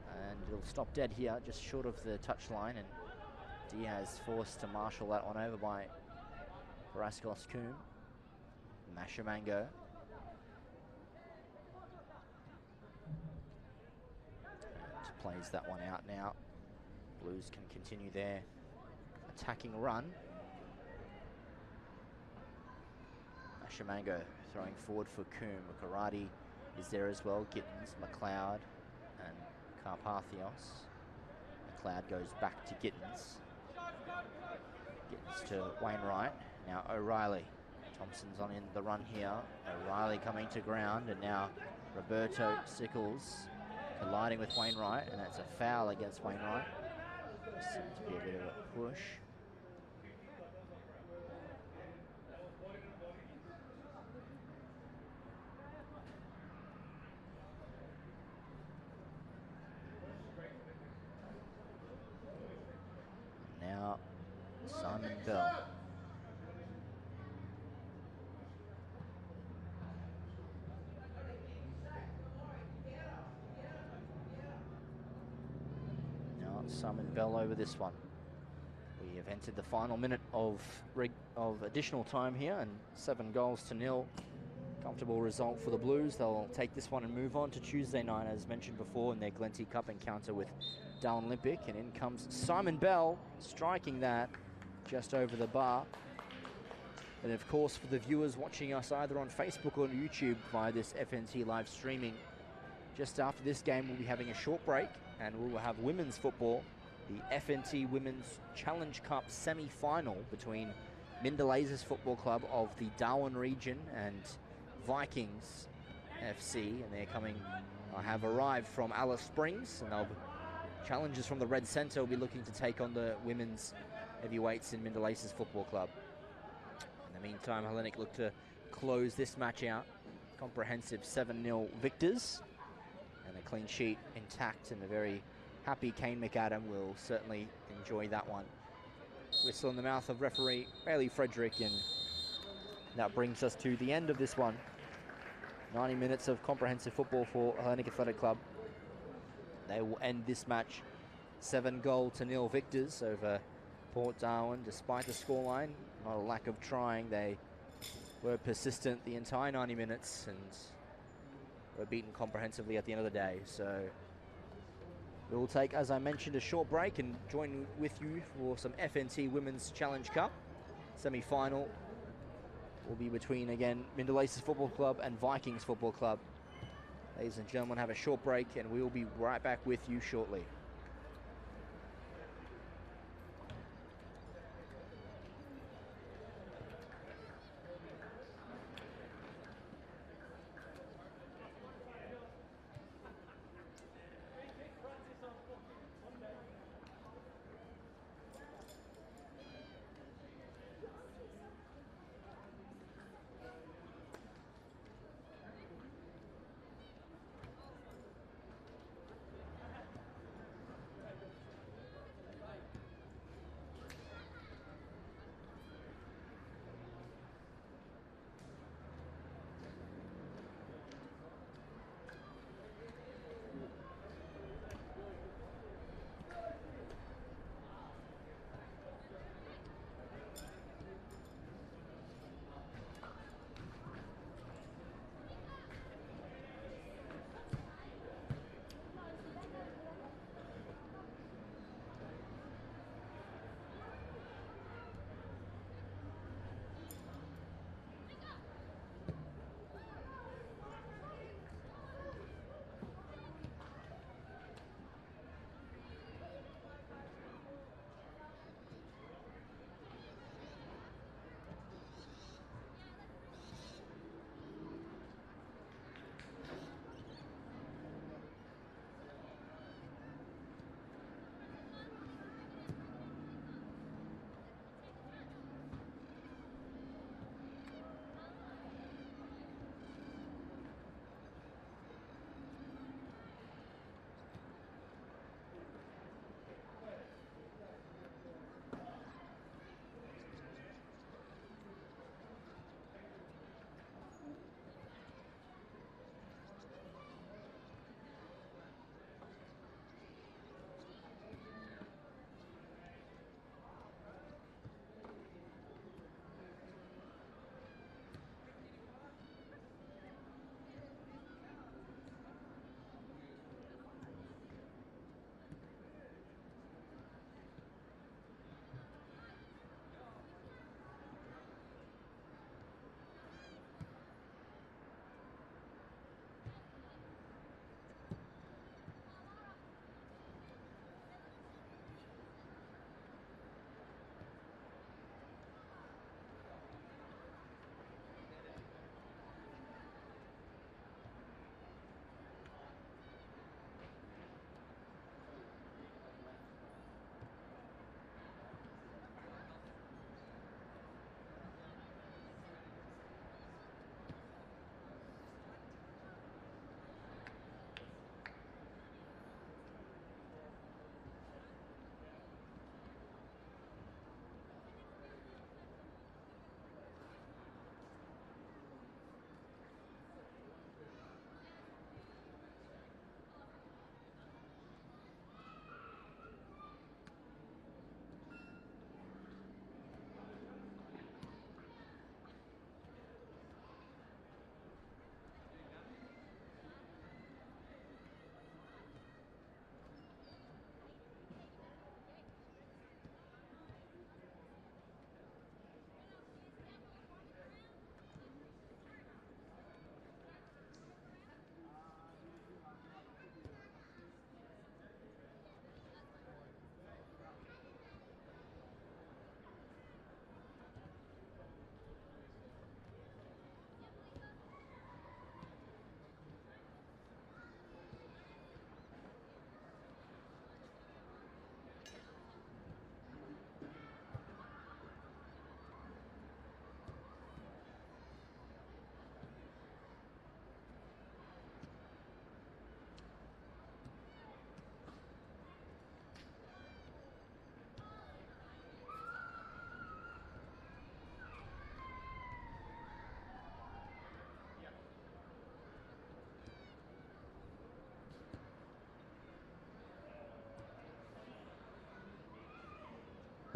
And it'll stop dead here, just short of the touchline. And Diaz forced to marshal that one over by Rascos Coombe. Mashimango. And plays that one out now. Blues can continue their attacking run. Mashimango throwing forward for Coombe. Karate is there as well. Gittins, McLeod, and Carpathios. McLeod goes back to Gittins. Gittins to Wainwright. Now O'Reilly. Thompson's on in the run here. O'Reilly coming to ground, and now Roberto Sickles colliding with Wainwright, and that's a foul against Wainwright. Seems to be a bit of a push. Now Simon Bell. Simon Bell over this one. We have entered the final minute of additional time here, and 7 goals to 0. Comfortable result for the Blues. They'll take this one and move on to Tuesday night, as mentioned before, in their Glenty Cup encounter with Darwin Olympic. And in comes Simon Bell, striking that just over the bar. And of course, for the viewers watching us either on Facebook or YouTube via this FNT live streaming, just after this game we'll be having a short break, and we will have women's football, the FNT Women's Challenge Cup semi-final between Mindelases Football Club of the Darwin region and Vikings FC, and they're coming, have arrived from Alice Springs, and they'll challengers from the Red Centre will be looking to take on the women's heavyweights in Mindelases Football Club. In the meantime, Hellenic look to close this match out. Comprehensive 7-0 victors, and a clean sheet intact, and a very happy Kane McAdam will certainly enjoy that one. Whistle in the mouth of referee Bailey Frederick, and that brings us to the end of this one. 90 minutes of comprehensive football for Hellenic Athletic Club. They will end this match 7-0 victors over Port Darwin. Despite the scoreline, not a lack of trying, they were persistent the entire 90 minutes and were beaten comprehensively at the end of the day. So we will take, as I mentioned, a short break and join with you for some FNT Women's Challenge Cup. Semi-final will be between, again, Mindelases Football Club and Vikings Football Club. Ladies and gentlemen, have a short break, and we will be right back with you shortly.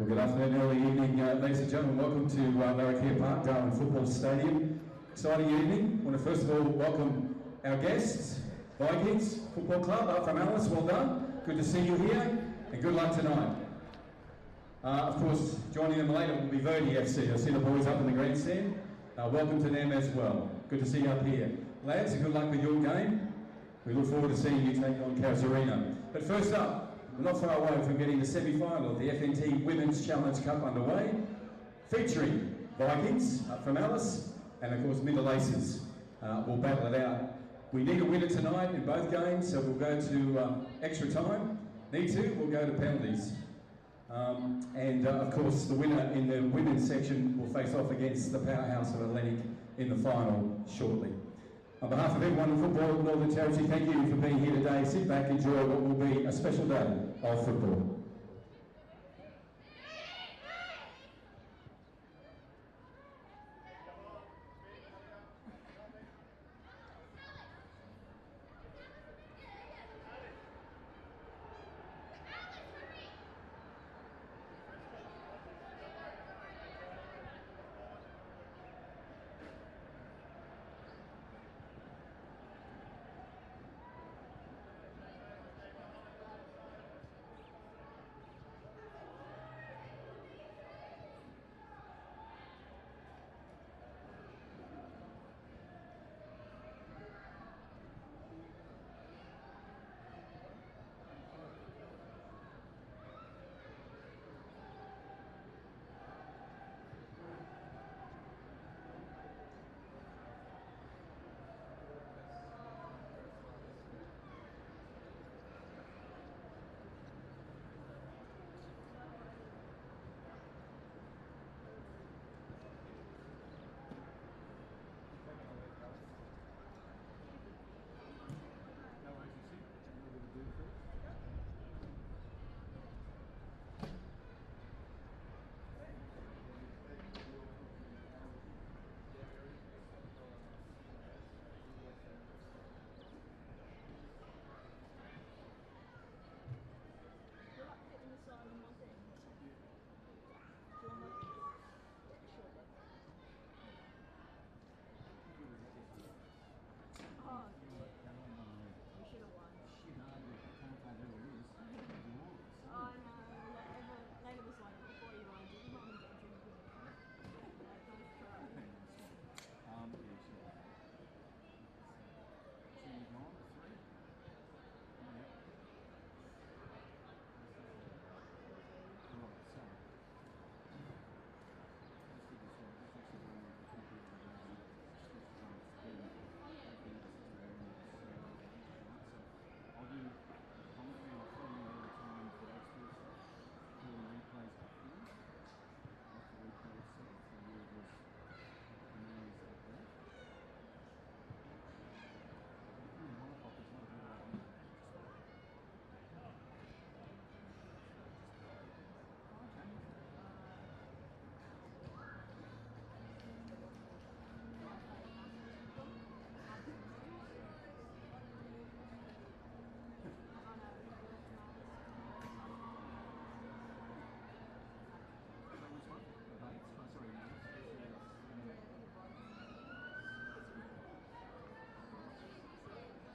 Well, good afternoon, early evening, ladies and gentlemen. Welcome to Larrakia Park, Darwin Football Stadium. Exciting evening. I want to first of all welcome our guests, Vikings Football Club up from Alice. Well done. Good to see you here, and good luck tonight. Of course, joining them later will be Verdi FC. I see the boys up in the grandstand. Welcome to them as well. Good to see you up here. Lads, good luck with your game. We look forward to seeing you take on Casuarina. But first up, we're not far away from getting the semi-final of the FNT Women's Challenge Cup underway, featuring Vikings up from Alice, and of course Middle Aces will battle it out. We need a winner tonight in both games, so we'll go to extra time. Need to, we'll go to penalties. Of course, the winner in the women's section will face off against the powerhouse of Hellenic in the final shortly. On behalf of everyone in football in Northern Territory, thank you for being here today. Sit back, enjoy what will be a special day of football.